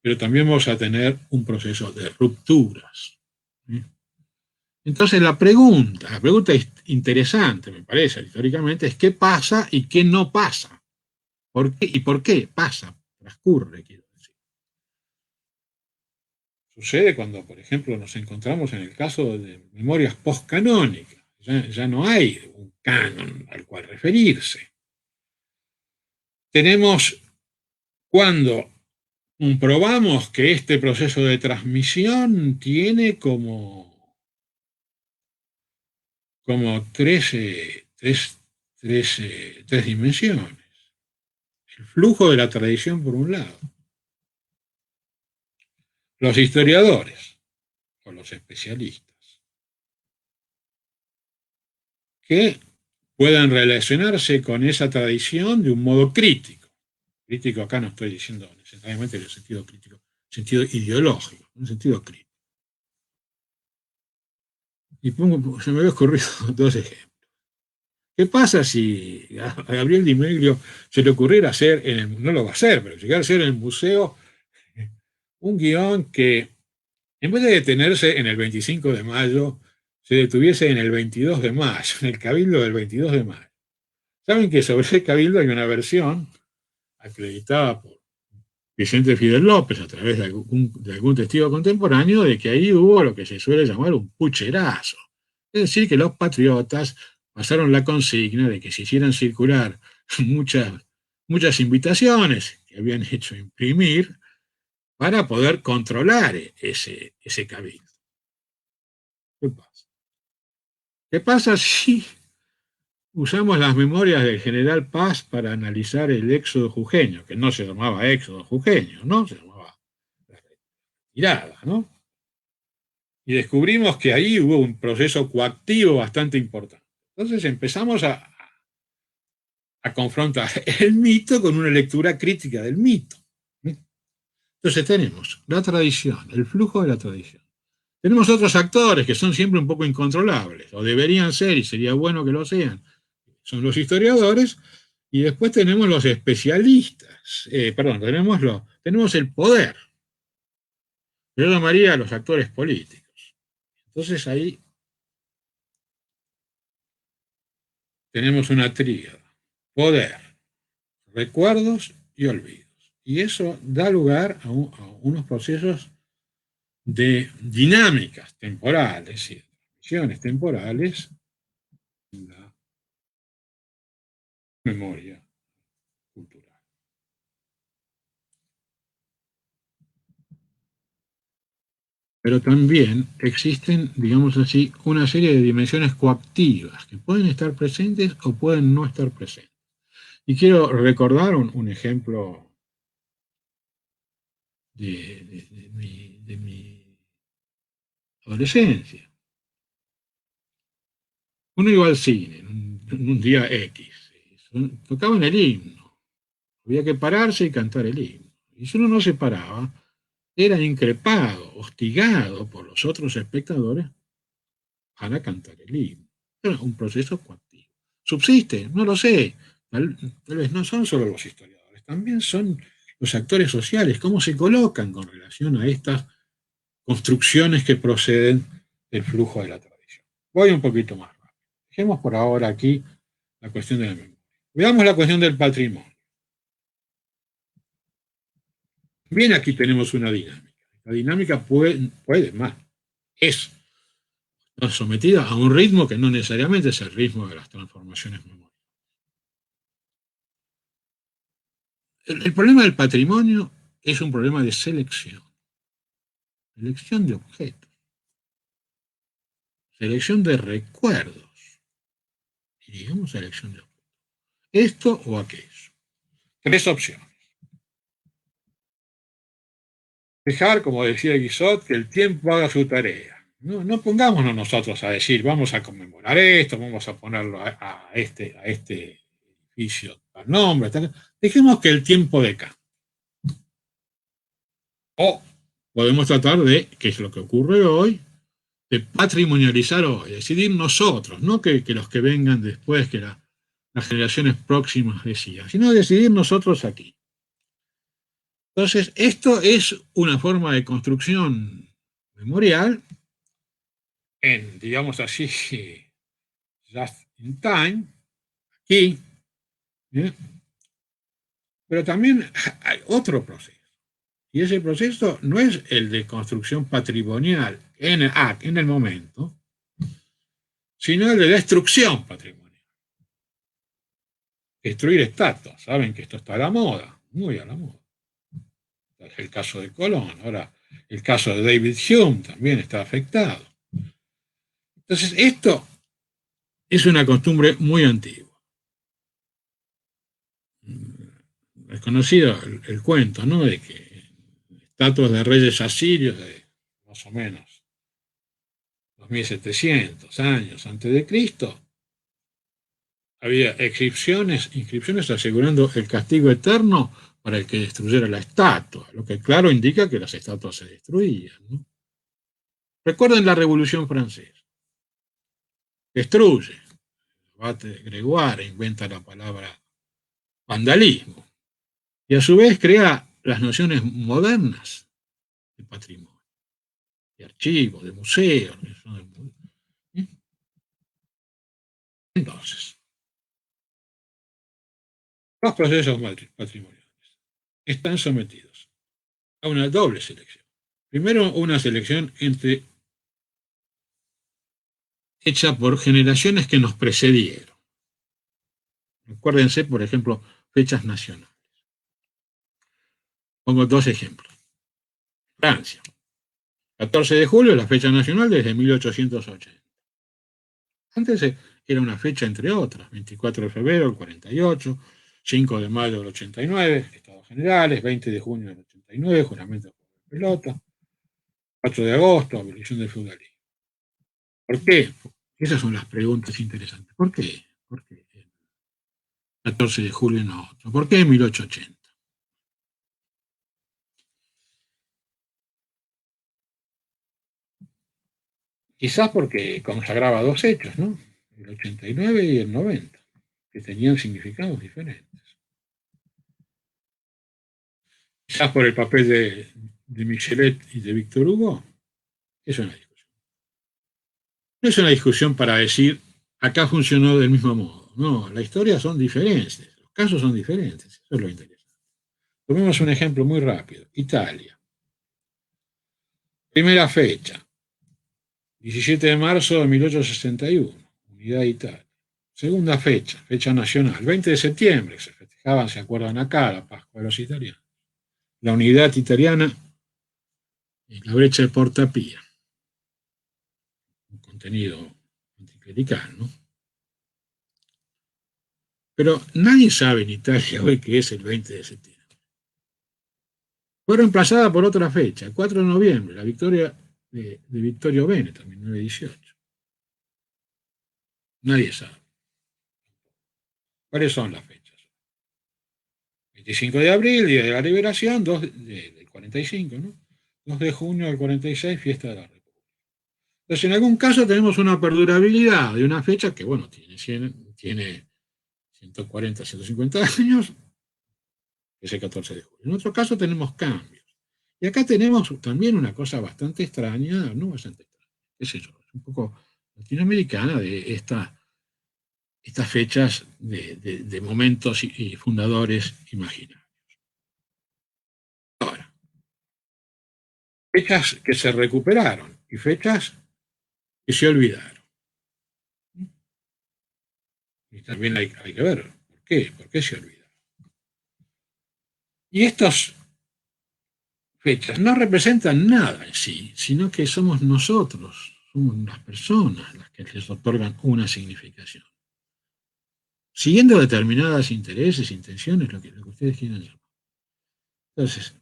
pero también vamos a tener un proceso de rupturas. Entonces la pregunta interesante, me parece, históricamente, es qué pasa y qué no pasa. ¿Por qué? ¿Y por qué pasa? Transcurre, quiero decir. Sucede cuando, por ejemplo, nos encontramos en el caso de memorias postcanónicas. Ya no hay un canon al cual referirse. Tenemos cuando comprobamos que este proceso de transmisión tiene como tres dimensiones. El flujo de la tradición, por un lado. Los historiadores, o los especialistas, que puedan relacionarse con esa tradición de un modo crítico. Crítico acá no estoy diciendo necesariamente en el sentido crítico, sentido ideológico, en un sentido crítico. Y se me había ocurrido dos ejemplos. ¿Qué pasa si a Gabriel Di Meglio se le ocurriera hacer, no lo va a hacer, pero llegara a hacer en el museo un guión que, en vez de detenerse en el 25 de mayo, se detuviese en el 22 de mayo, en el cabildo del 22 de mayo? Saben que sobre ese cabildo hay una versión acreditada por Vicente Fidel López a través de algún testigo contemporáneo de que ahí hubo lo que se suele llamar un pucherazo. Es decir, que los patriotas pasaron la consigna de que se hicieran circular muchas invitaciones que habían hecho imprimir para poder controlar ese cabildo. ¿Qué pasa? ¿Qué pasa si usamos las memorias del general Paz para analizar el éxodo jujeño, que no se llamaba éxodo jujeño, ¿no? Se llamaba retirada, ¿no? Y descubrimos que ahí hubo un proceso coactivo bastante importante. Entonces empezamos a confrontar el mito con una lectura crítica del mito. Entonces tenemos la tradición, el flujo de la tradición. Tenemos otros actores que son siempre un poco incontrolables, o deberían ser, y sería bueno que lo sean, son los historiadores, y después tenemos los especialistas, tenemos el poder. Yo llamaría a los actores políticos. Entonces ahí tenemos una tríada: poder, recuerdos y olvidos. Y eso da lugar a unos procesos de dinámicas temporales y de transmisiones temporales en la memoria cultural. Pero también existen, digamos así, una serie de dimensiones coactivas que pueden estar presentes o pueden no estar presentes. Y quiero recordar un ejemplo de mi adolescencia. Uno iba al cine en un día X, tocaban el himno, había que pararse y cantar el himno. Y si uno no se paraba, era increpado, hostigado por los otros espectadores para cantar el himno. Era un proceso coactivo. ¿Subsiste? No lo sé. Tal vez no son solo los historiadores, también son los actores sociales, cómo se colocan con relación a estas construcciones que proceden del flujo de la tradición. Voy un poquito más rápido. Dejemos por ahora aquí la cuestión de la memoria. Veamos la cuestión del patrimonio. Bien, aquí tenemos una dinámica. La dinámica puede más, es sometida a un ritmo que no necesariamente es el ritmo de las transformaciones memoriales. El problema del patrimonio es un problema de selección de objetos, selección de recuerdos, y digamos selección de objetos. Esto o aquello. Tres opciones. Dejar, como decía Guizot, que el tiempo haga su tarea. No pongámonos nosotros a decir, vamos a conmemorar esto, vamos a ponerlo a este edificio tal nombre. Dejemos que el tiempo decante. O podemos tratar de, que es lo que ocurre hoy, de patrimonializar hoy, decidir nosotros, no que los que vengan después, que las generaciones próximas decidan, sino decidir nosotros aquí. Entonces, esto es una forma de construcción memorial en, digamos así, just in time, aquí, ¿eh? Pero también hay otro proceso. Y ese proceso no es el de construcción patrimonial en el momento, sino el de destrucción patrimonial. Destruir estatuas. Saben que esto está a la moda, muy a la moda. Es el caso de Colón. Ahora, el caso de David Hume también está afectado. Entonces, esto es una costumbre muy antigua. Es conocido el cuento, ¿no? De que estatuas de reyes asirios de más o menos 2700 años antes de Cristo, había inscripciones asegurando el castigo eterno para el que destruyera la estatua, lo que claro indica que las estatuas se destruían, ¿no? Recuerden la Revolución Francesa. Destruye. Abate Gregoire inventa la palabra vandalismo y a su vez crea las nociones modernas de patrimonio, de archivos, de museos. Entonces, los procesos patrimoniales están sometidos a una doble selección. Primero, una selección hecha por generaciones que nos precedieron. Acuérdense, por ejemplo, fechas nacionales. Pongo dos ejemplos. Francia. 14 de julio es la fecha nacional desde 1880. Antes era una fecha entre otras, 24 de febrero del 48, 5 de mayo del 89, Estados Generales, 20 de junio del 89, juramento por pelota, 4 de agosto, abolición del feudalismo. ¿Por qué? Esas son las preguntas interesantes. ¿Por qué? ¿Por qué 14 de julio no otro? ¿Por qué 1880? Quizás porque consagraba dos hechos, ¿no? El 89 y el 90. que tenían significados diferentes. Quizás por el papel de Michelet y de Víctor Hugo, es una discusión. No es una discusión para decir, acá funcionó del mismo modo. No, las historias son diferentes, los casos son diferentes, eso es lo interesante. Tomemos un ejemplo muy rápido. Italia. Primera fecha, 17 de marzo de 1861, Unidad de Italia. Segunda fecha, fecha nacional, 20 de septiembre, se festejaban, se acuerdan acá, la Pascua de los italianos. La unidad italiana en la brecha de Porta Pía. Un contenido anticlerical, ¿no? Pero nadie sabe en Italia hoy que es el 20 de septiembre. Fue reemplazada por otra fecha, 4 de noviembre, la victoria de Vittorio Veneto, en 1918. Nadie sabe. ¿Cuáles son las fechas? 25 de abril, Día de la Liberación, 2 del 45, ¿no? 2 de junio del 46, Fiesta de la República. Entonces, en algún caso tenemos una perdurabilidad de una fecha que, bueno, tiene 140, 150 años, que es el 14 de julio. En otro caso tenemos cambios. Y acá tenemos también una cosa bastante extraña, no bastante extraña, qué sé yo, un poco latinoamericana de estas fechas de momentos y fundadores imaginarios. Ahora, fechas que se recuperaron y fechas que se olvidaron. Y también hay que ver por qué se olvidaron. Y estas fechas no representan nada en sí, sino que somos nosotros, somos las personas las que les otorgan una significación. Siguiendo determinadas intereses, intenciones, lo que ustedes quieran llamar. Entonces,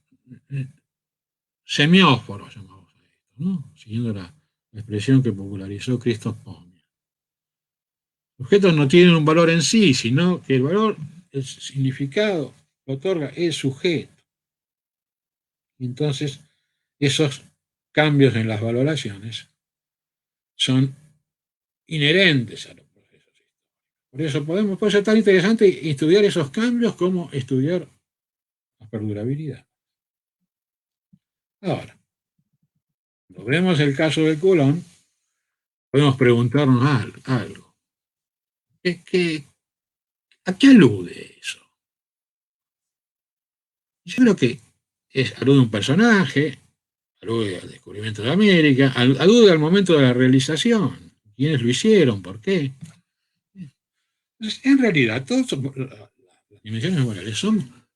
semióforos llamamos a esto, ¿no? Siguiendo la expresión que popularizó Christoph Pommier. Los objetos no tienen un valor en sí, sino que el valor, el significado, lo otorga el sujeto. Y entonces, esos cambios en las valoraciones son inherentes a los procesos históricos. Por eso puede ser tan interesante estudiar esos cambios como estudiar la perdurabilidad. Ahora, cuando vemos el caso de Coulomb, podemos preguntarnos algo. ¿A qué alude eso? Yo creo que alude a un personaje, alude al descubrimiento de América, alude al momento de la realización, quiénes lo hicieron, por qué. Entonces, en realidad, todas las dimensiones morales son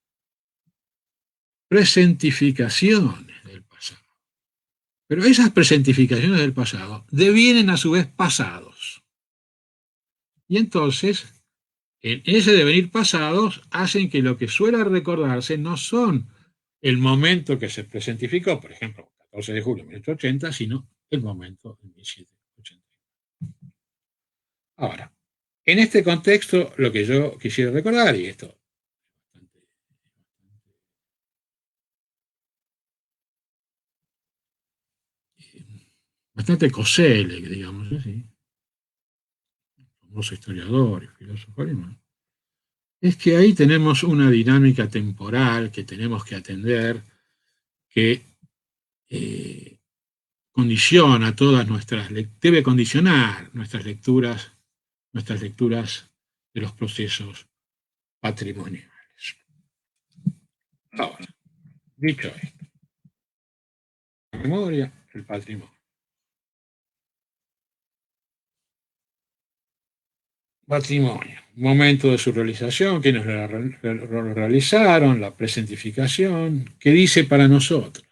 presentificaciones del pasado. Pero esas presentificaciones del pasado devienen a su vez pasados. Y entonces, en ese devenir pasados, hacen que lo que suele recordarse no son el momento que se presentificó, por ejemplo, 14 de julio de 1880, sino el momento de 1780. Ahora, en este contexto, lo que yo quisiera recordar, y esto bastante Koselleck, digamos así, famoso historiador y filósofo alemán, es que ahí tenemos una dinámica temporal que tenemos que atender, que condiciona todas debe condicionar nuestras lecturas de los procesos patrimoniales. Ahora, dicho esto, la memoria, el patrimonio. Patrimonio, momento de su realización, quienes lo realizaron, la presentificación, ¿qué dice para nosotros?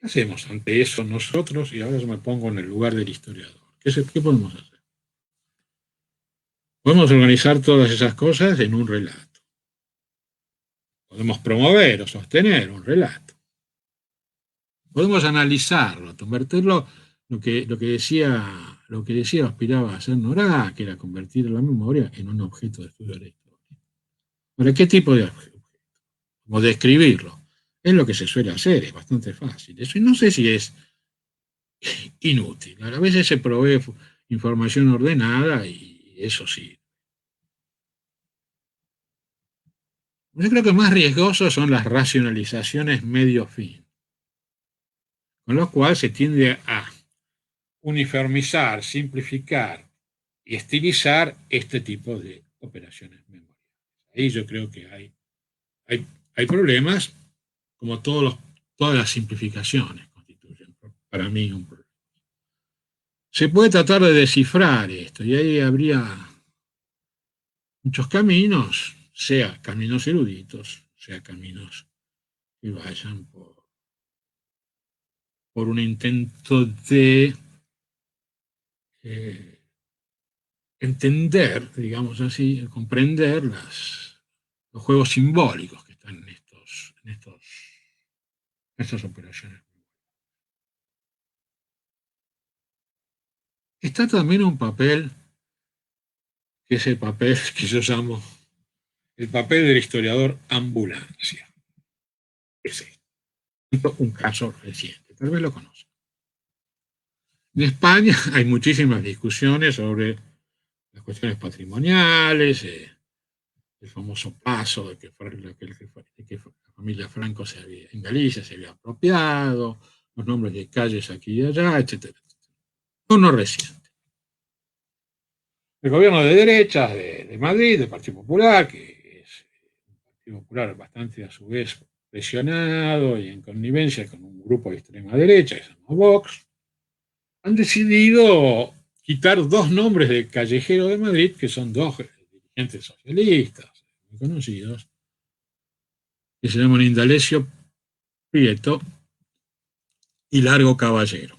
¿Qué hacemos ante eso nosotros? Y ahora yo me pongo en el lugar del historiador. ¿Qué podemos hacer? Podemos organizar todas esas cosas en un relato. Podemos promover o sostener un relato. Podemos analizarlo, convertirlo, lo que decía o aspiraba a hacer Nora, que era convertir la memoria en un objeto de estudio de la historia. Ahora, ¿qué tipo de objeto? Como describirlo. Es lo que se suele hacer, es bastante fácil. Eso, y no sé si es inútil. A veces se provee información ordenada y eso sí. Yo creo que más riesgosos son las racionalizaciones medio-fin, con lo cual se tiende a uniformizar, simplificar y estilizar este tipo de operaciones memoriales. Ahí yo creo que hay problemas, como todas las simplificaciones constituyen para mí un problema. Se puede tratar de descifrar esto y ahí habría muchos caminos, sea caminos eruditos, sea caminos que vayan por un intento de entender, digamos así, comprender los juegos simbólicos que están en estas operaciones. Está también un papel, que es el papel que yo llamo el papel del historiador ambulancia. Ese es un caso reciente, tal vez lo conocen. En España hay muchísimas discusiones sobre las cuestiones patrimoniales, el famoso paso de que la familia Franco en Galicia se había apropiado, los nombres de calles aquí y allá, etcétera. Uno reciente. El gobierno de derechas de Madrid, del Partido Popular, que es un Partido Popular bastante a su vez presionado y en connivencia con un grupo de extrema derecha, que se llama Vox, han decidido quitar dos nombres de callejero de Madrid, que son dos dirigentes socialistas muy conocidos, que se llaman Indalecio Prieto y Largo Caballero.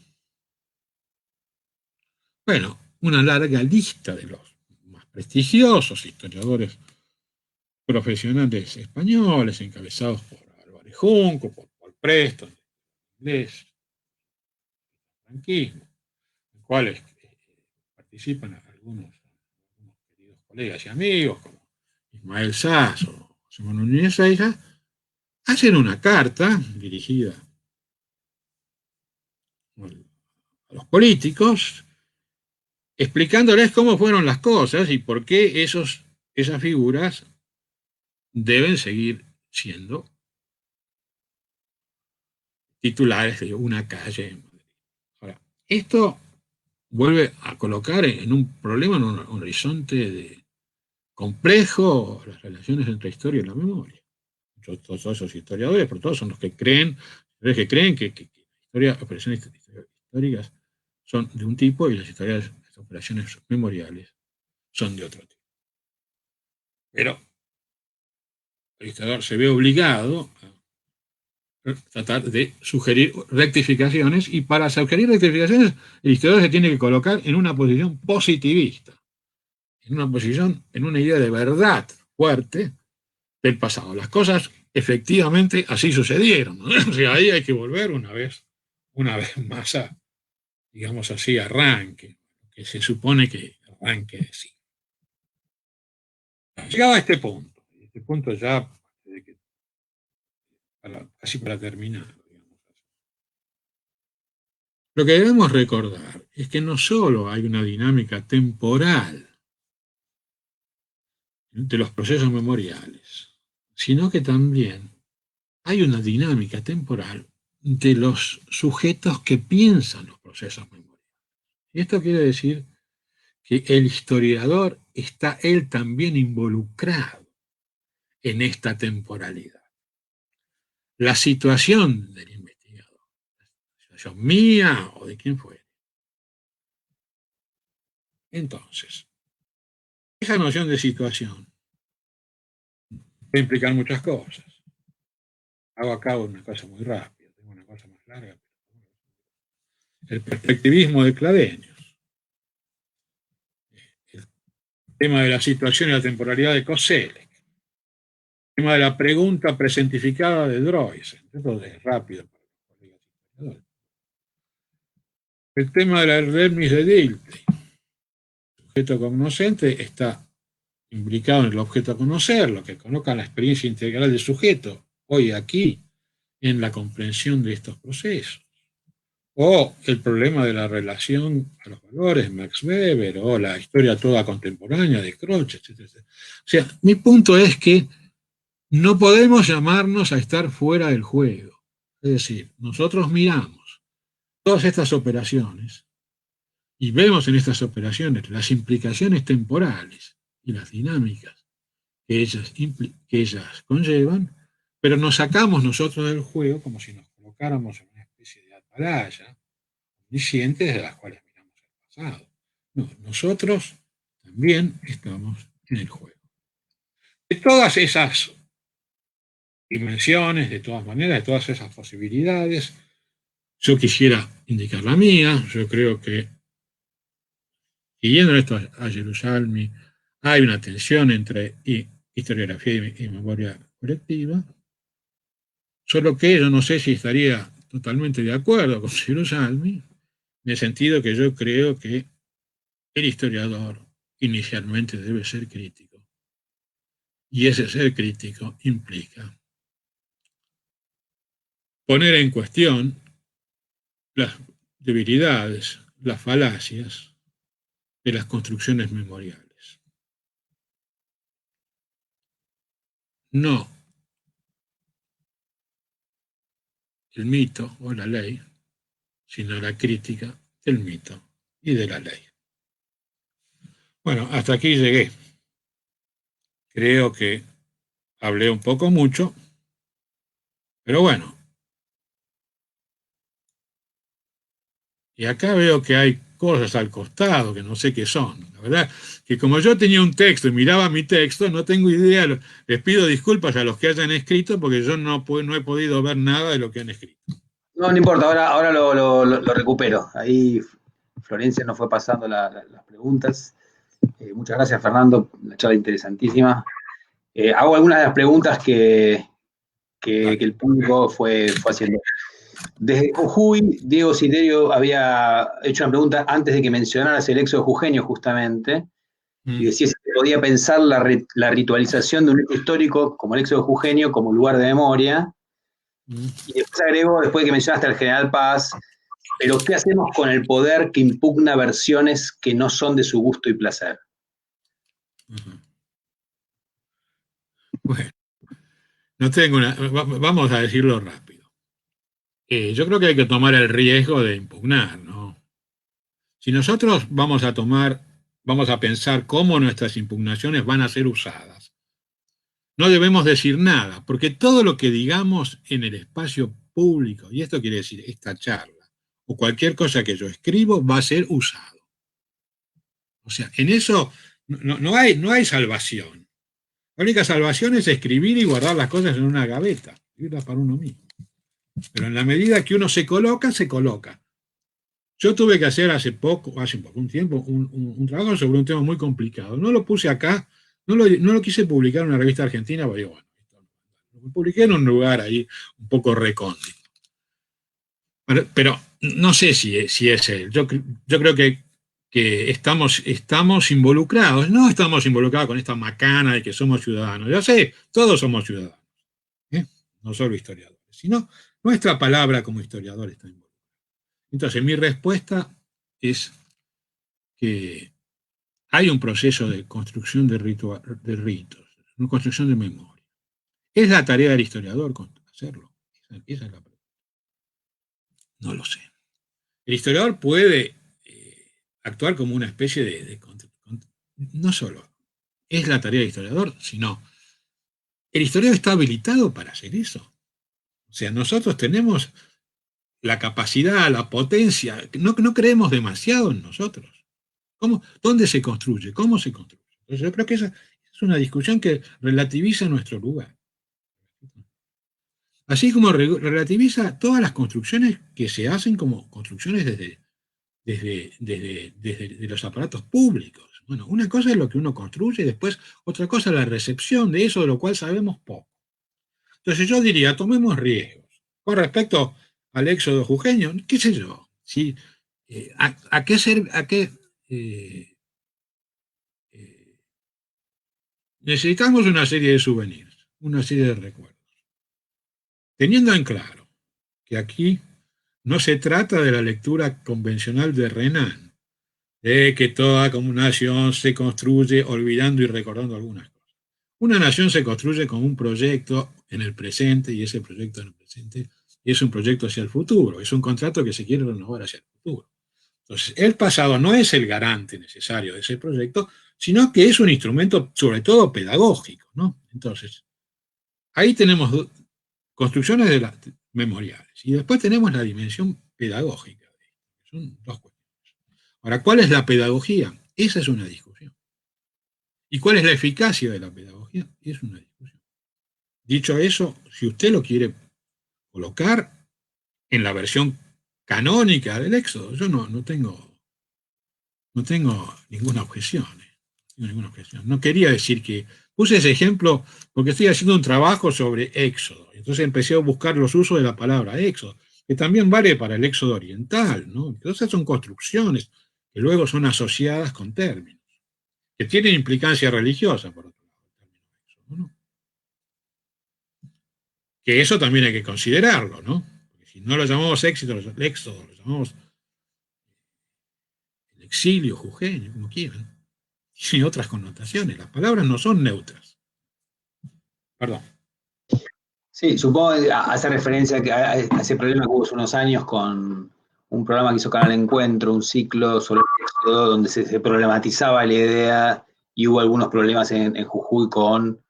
Bueno, una larga lista de los más prestigiosos historiadores profesionales españoles, encabezados por Álvarez Junco, por Paul Preston, inglés, franquismo, en cuales participan algunos queridos colegas y amigos, como Ismael Sass o José Manuel Núñez Seijas, hacen una carta dirigida a los políticos, explicándoles cómo fueron las cosas y por qué esas figuras deben seguir siendo titulares de una calle en Madrid. Ahora, esto vuelve a colocar en un problema, en un horizonte complejo, las relaciones entre historia y la memoria. Todos esos historiadores, pero todos son los que creen que operaciones históricas son de un tipo y las operaciones memoriales son de otro tipo. Pero el historiador se ve obligado a tratar de sugerir rectificaciones, y para sugerir rectificaciones el historiador se tiene que colocar en una posición positivista, en una idea de verdad fuerte del pasado. Las cosas efectivamente así sucedieron, ¿no? O sea, ahí hay que volver una vez más a, digamos así, arranque, que se supone que arranque de sí. Llegado a este punto ya, casi para terminar, lo que debemos recordar es que no solo hay una dinámica temporal de los procesos memoriales, sino que también hay una dinámica temporal de los sujetos que piensan los procesos memoriales. Y esto quiere decir que el historiador está él también involucrado en esta temporalidad. La situación del investigador, la situación mía o de quien fuere. Entonces, esa noción de situación puede implicar muchas cosas. Hago acá una cosa muy rápida, tengo una cosa más larga. El perspectivismo de Cladenius, el tema de la situación y la temporalidad de Koselleck, el tema de la pregunta presentificada de Droysen, esto es rápido para los colegas historiadores. El tema de la Erdermis de Dilthey, el sujeto cognoscente está implicado en el objeto a conocer, lo que coloca la experiencia integral del sujeto, hoy aquí, en la comprensión de estos procesos. o el problema de la relación a los valores, Max Weber, o la historia toda contemporánea de Croce, etcétera, etcétera. O sea, mi punto es que no podemos llamarnos a estar fuera del juego. Es decir, nosotros miramos todas estas operaciones y vemos en estas operaciones las implicaciones temporales y las dinámicas que ellas conllevan, pero nos sacamos nosotros del juego como si nos colocáramos en una especie de atalaya omniscientes de las cuales miramos el pasado. No, nosotros también estamos en el juego. De todas esas dimensiones, de todas maneras, de todas esas posibilidades, yo quisiera indicar la mía. Yo creo que, siguiendo esto a Jerusalén, hay una tensión entre historiografía y memoria colectiva, solo que yo no sé si estaría totalmente de acuerdo con Jerusalén, en el sentido que yo creo que el historiador inicialmente debe ser crítico. Y ese ser crítico implica poner en cuestión las debilidades, las falacias de las construcciones memoriales. No el mito o la ley, sino la crítica del mito y de la ley. Bueno, hasta aquí llegué. Creo que hablé un poco mucho, pero bueno. Y acá veo que hay cosas al costado que no sé qué son. La verdad que como yo tenía un texto y miraba mi texto, no tengo idea. Les pido disculpas a los que hayan escrito porque yo no he podido ver nada de lo que han escrito. No, no importa, ahora lo recupero. Ahí Florencia nos fue pasando las preguntas. Muchas gracias, Fernando, una charla interesantísima. Hago algunas de las preguntas que el público fue haciendo. Desde Jujuy, Diego Silverio había hecho una pregunta antes de que mencionaras el éxodo jujeño, justamente, y decía si se podía pensar la ritualización de un hecho histórico como el éxodo jujeño como lugar de memoria. Y después agregó, después de que mencionaste al general Paz, pero ¿qué hacemos con el poder que impugna versiones que no son de su gusto y placer? Bueno, no tengo vamos a decirlo rápido. Yo creo que hay que tomar el riesgo de impugnar, ¿no? Si nosotros vamos a pensar cómo nuestras impugnaciones van a ser usadas, no debemos decir nada, porque todo lo que digamos en el espacio público, y esto quiere decir esta charla, o cualquier cosa que yo escribo, va a ser usado. O sea, en eso no hay salvación. La única salvación es escribir y guardar las cosas en una gaveta, escribirlas para uno mismo. Pero en la medida que uno se coloca, se coloca. Yo tuve que hacer hace un tiempo, un trabajo sobre un tema muy complicado. No lo puse acá, no lo quise publicar en una revista argentina, porque bueno, lo publiqué en un lugar ahí un poco recóndito. Pero no sé si es él. Yo creo que estamos involucrados. No estamos involucrados con esta macana de que somos ciudadanos. Ya sé, todos somos ciudadanos, ¿eh? No solo historiadores, sino nuestra palabra como historiador está involucrada. Entonces, mi respuesta es que hay un proceso de construcción de ritos, una construcción de memoria. ¿Es la tarea del historiador hacerlo? Esa es la pregunta. No lo sé. El historiador puede actuar como una especie no solo es la tarea del historiador, sino el historiador está habilitado para hacer eso. O sea, nosotros tenemos la capacidad, la potencia, no creemos demasiado en nosotros. ¿Dónde se construye? ¿Cómo se construye? Entonces yo creo que esa es una discusión que relativiza nuestro lugar. Así como relativiza todas las construcciones que se hacen como construcciones desde los aparatos públicos. Bueno, una cosa es lo que uno construye y después otra cosa es la recepción de eso, de lo cual sabemos poco. Entonces yo diría, tomemos riesgos. Con respecto al éxodo jujeño, qué sé yo, ¿sí? ¿A qué ser, a qué necesitamos una serie de souvenirs, una serie de recuerdos? Teniendo en claro que aquí no se trata de la lectura convencional de Renan, de que toda como nación se construye olvidando y recordando algunas cosas. Una nación se construye con un proyecto en el presente y ese proyecto en el presente es un proyecto hacia el futuro, es un contrato que se quiere renovar hacia el futuro. Entonces, el pasado no es el garante necesario de ese proyecto, sino que es un instrumento sobre todo pedagógico, ¿no? Entonces, ahí tenemos construcciones de las memoriales y después tenemos la dimensión pedagógica. Son dos cuestiones. Ahora, ¿cuál es la pedagogía? Esa es una discusión. ¿Y cuál es la eficacia de la pedagogía? Es una discusión. Dicho eso, si usted lo quiere colocar en la versión canónica del Éxodo, yo no tengo ninguna objeción. No quería decir que puse ese ejemplo porque estoy haciendo un trabajo sobre Éxodo. Entonces empecé a buscar los usos de la palabra Éxodo, que también vale para el Éxodo oriental, ¿no? Entonces son construcciones que luego son asociadas con términos, que tienen implicancia religiosa, por otro lado, ¿no? Que eso también hay que considerarlo, ¿no? Porque si no lo llamamos Éxodo, lo llamamos el exilio, jujeño, como quieran, tiene otras connotaciones. Las palabras no son neutras. Perdón. Sí, supongo que hace referencia a ese problema que hubo hace unos años con un programa que hizo Canal Encuentro, un ciclo sobre el Éxodo, donde se problematizaba la idea y hubo algunos problemas en Jujuy con,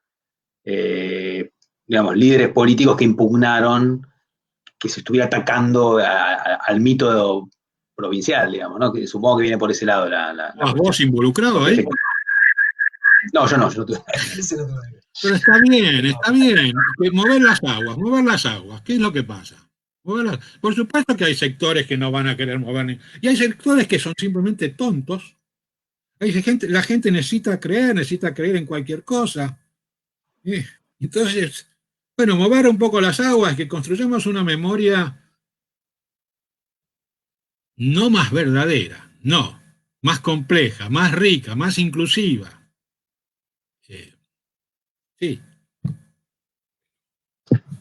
digamos, líderes políticos que impugnaron que se estuviera atacando al mito provincial, digamos, ¿no? Que supongo que viene por ese lado la cuestión. ¿Vos involucrado ahí? No, yo no, yo no tuve. Pero está bien, está bien. Mover las aguas. ¿Qué es lo que pasa? Por supuesto que hay sectores que no van a querer mover, y hay sectores que son simplemente tontos. La gente necesita creer en cualquier cosa. Eh, Entonces, bueno, mover un poco las aguas, que construyamos una memoria no más verdadera, no, más compleja, más rica, más inclusiva. Eh, sí.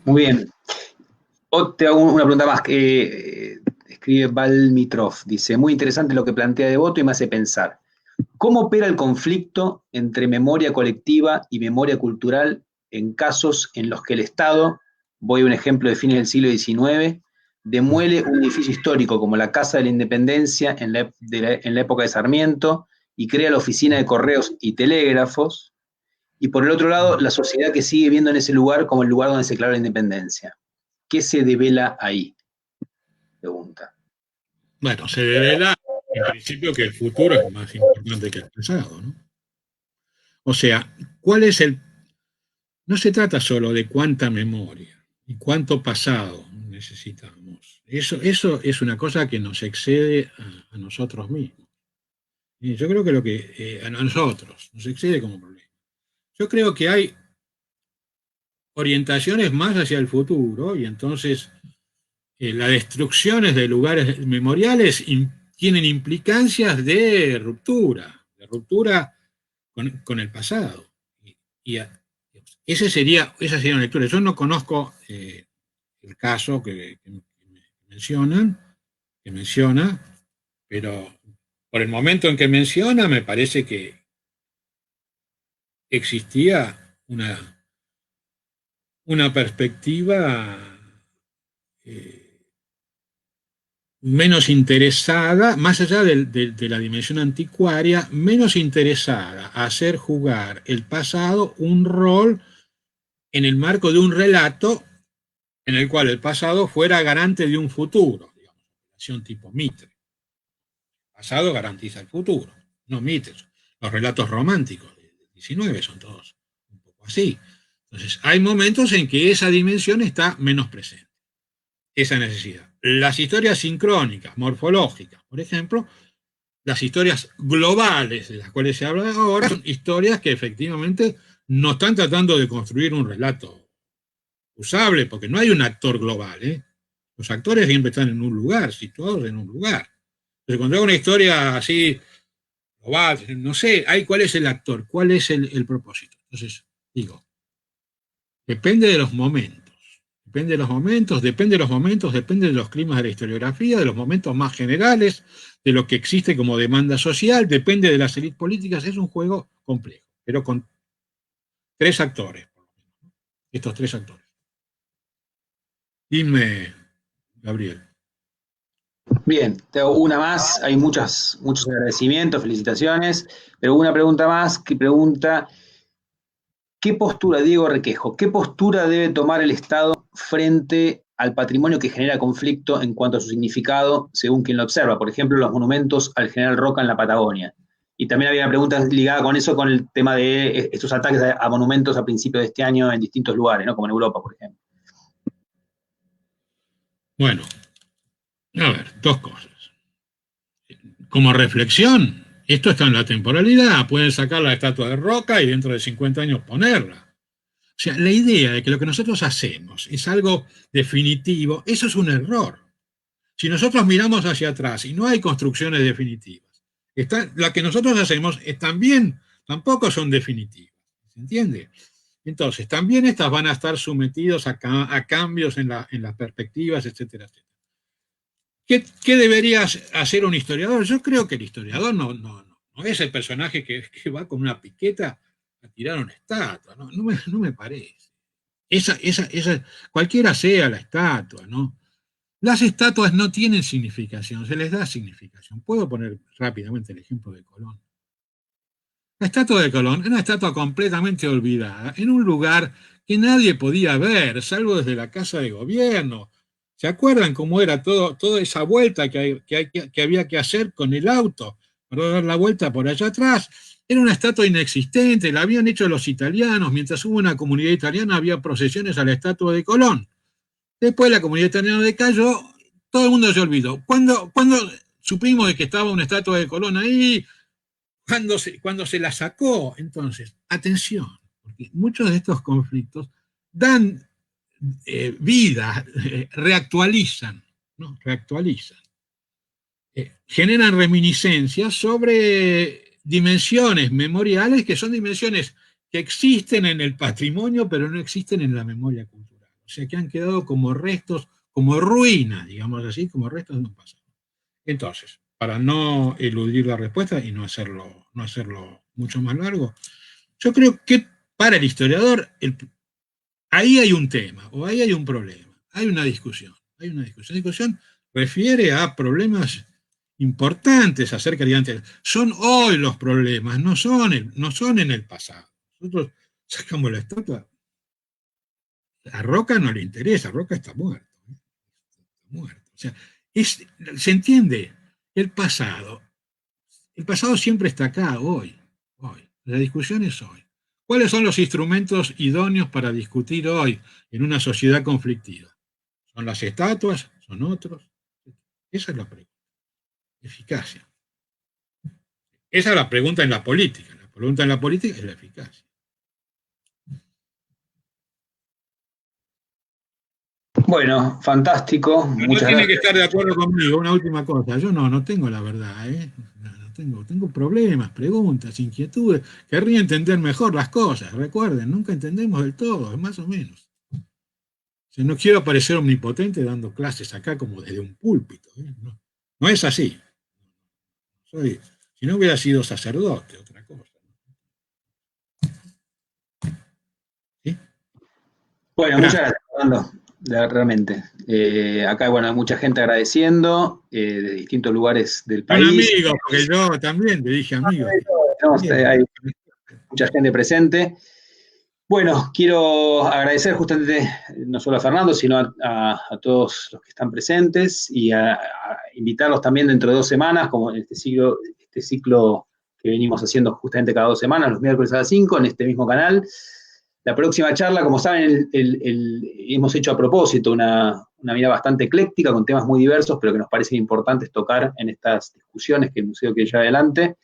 Muy bien. Te hago una pregunta más que escribe Val Mitrov. Dice, muy interesante lo que plantea Devoto y me hace pensar. ¿Cómo opera el conflicto entre memoria colectiva y memoria cultural en casos en los que el Estado, voy a un ejemplo de fines del siglo XIX, demuele un edificio histórico como la Casa de la Independencia en la época de Sarmiento y crea la Oficina de Correos y Telégrafos, y por el otro lado, la sociedad que sigue viendo en ese lugar como el lugar donde se declaró la independencia? ¿Qué se devela ahí? Pregunta. Bueno, se devela en principio que el futuro es más importante que el pasado, ¿no? O sea, ¿cuál es el... No se trata solo de cuánta memoria y cuánto pasado necesitamos. Eso es una cosa que nos excede a nosotros mismos. Y yo creo que a nosotros nos excede como problema. Yo creo que hay orientaciones más hacia el futuro y entonces las destrucciones de lugares memoriales tienen implicancias de ruptura con el pasado. Y esa sería una lectura. Yo no conozco el caso que menciona, pero por el momento en que menciona me parece que existía una perspectiva eh, menos interesada, más allá de la dimensión anticuaria, menos interesada a hacer jugar el pasado un rol en el marco de un relato en el cual el pasado fuera garante de un futuro, digamos, relación tipo Mitre. El pasado garantiza el futuro, no Mitre. Los relatos románticos del 19 son todos un poco así. Entonces, hay momentos en que esa dimensión está menos presente, esa necesidad. Las historias sincrónicas, morfológicas, por ejemplo, las historias globales de las cuales se habla ahora, son historias que efectivamente no están tratando de construir un relato usable, porque no hay un actor global, ¿eh? Los actores siempre están en un lugar, situados en un lugar. Entonces, cuando hago una historia así global, no sé, ¿cuál es el actor? ¿Cuál es el propósito? Entonces, digo, depende de los momentos. depende de los momentos, depende de los climas de la historiografía, de los momentos más generales, de lo que existe como demanda social, depende de las élites políticas. Es un juego complejo, pero con tres actores, estos tres actores. Dime, Gabriel. Bien, te hago una más, hay muchos agradecimientos, felicitaciones, pero una pregunta más que pregunta, ¿qué postura, Diego Requejo, qué postura debe tomar el Estado frente al patrimonio que genera conflicto en cuanto a su significado, según quien lo observa? Por ejemplo, los monumentos al general Roca en la Patagonia. Y también había una pregunta ligada con eso, con el tema de estos ataques a monumentos a principios de este año en distintos lugares, ¿no? Como en Europa, por ejemplo. Bueno, a ver, dos cosas. Como reflexión, esto está en la temporalidad, pueden sacar la estatua de Roca y dentro de 50 años ponerla. O sea, la idea de que lo que nosotros hacemos es algo definitivo, eso es un error. Si nosotros miramos hacia atrás y no hay construcciones definitivas, la que nosotros hacemos tampoco son definitivas, ¿se entiende? Entonces, también estas van a estar sometidos a cambios en las perspectivas, etcétera, etcétera. ¿Qué debería hacer un historiador? Yo creo que el historiador no es el personaje que va con una piqueta a tirar una estatua, no me parece. Cualquiera sea la estatua, ¿no? Las estatuas no tienen significación, se les da significación. Puedo poner rápidamente el ejemplo de Colón. La estatua de Colón era una estatua completamente olvidada, en un lugar que nadie podía ver, salvo desde la casa de gobierno. ¿Se acuerdan cómo era toda esa vuelta que había que hacer con el auto para dar la vuelta por allá atrás? Era una estatua inexistente, la habían hecho los italianos. Mientras hubo una comunidad italiana, había procesiones a la estatua de Colón. Después la comunidad italiana decayó, todo el mundo se olvidó. ¿Cuándo supimos de que estaba una estatua de Colón ahí? Cuando se la sacó. Entonces, atención, porque muchos de estos conflictos dan vida, reactualizan, ¿no? Generan reminiscencias sobre dimensiones memoriales que son dimensiones que existen en el patrimonio, pero no existen en la memoria cultural. O sea, que han quedado como restos, como ruinas, digamos así, como restos de un pasado. Entonces, para no eludir la respuesta y no hacerlo mucho más largo, yo creo que para el historiador ahí hay un tema, o ahí hay un problema, hay una discusión. La discusión refiere a problemas importantes acerca de antes. Son hoy los problemas, no son en el pasado. Nosotros sacamos la estatua. A Roca no le interesa, Roca está muerto. Está muerto. O sea, se entiende, el pasado siempre está acá, hoy. La discusión es hoy. ¿Cuáles son los instrumentos idóneos para discutir hoy en una sociedad conflictiva? ¿Son las estatuas? ¿Son otros? Esa es la pregunta. Eficacia. Esa es la pregunta en la política. La pregunta en la política es la eficacia. Bueno, fantástico. No tiene que estar de acuerdo conmigo. Una última cosa. Yo no tengo la verdad. Tengo problemas, preguntas, inquietudes. Querría entender mejor las cosas. Recuerden, nunca entendemos del todo, es más o menos. No quiero parecer omnipotente dando clases acá como desde un púlpito. No es así. Si no hubiera sido sacerdote, otra cosa. ¿Sí? Bueno, muchas gracias, Fernando, realmente. Acá, bueno, hay mucha gente agradeciendo de distintos lugares del país. Son amigos, porque yo también te dije amigos. Hay mucha gente presente. Bueno, quiero agradecer justamente no solo a Fernando, sino a todos los que están presentes y a invitarlos también dentro de 2 semanas, como en este ciclo que venimos haciendo justamente cada 2 semanas, los miércoles a las 5, en este mismo canal. La próxima charla, como saben, hemos hecho a propósito una mirada bastante ecléctica, con temas muy diversos, pero que nos parecen importantes tocar en estas discusiones que el museo quiere llevar adelante.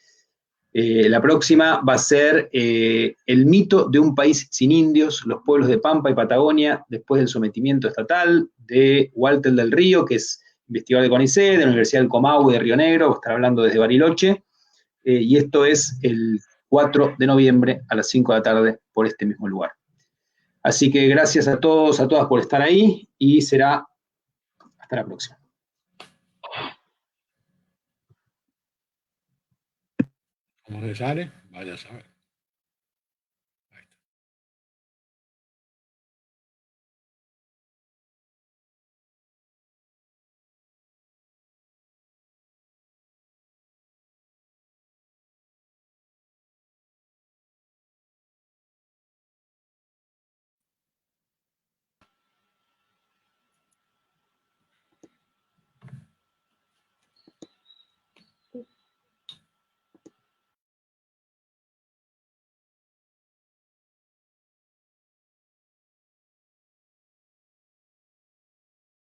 La próxima va a ser el mito de un país sin indios, los pueblos de Pampa y Patagonia después del sometimiento estatal, de Walter del Río, que es investigador de CONICET, de la Universidad del Comahue de Río Negro, va a estar hablando desde Bariloche, y esto es el 4 de noviembre a las 5 de la tarde por este mismo lugar. Así que gracias a todos, a todas por estar ahí y será hasta la próxima. ¿Cómo se sale? Vaya a saber.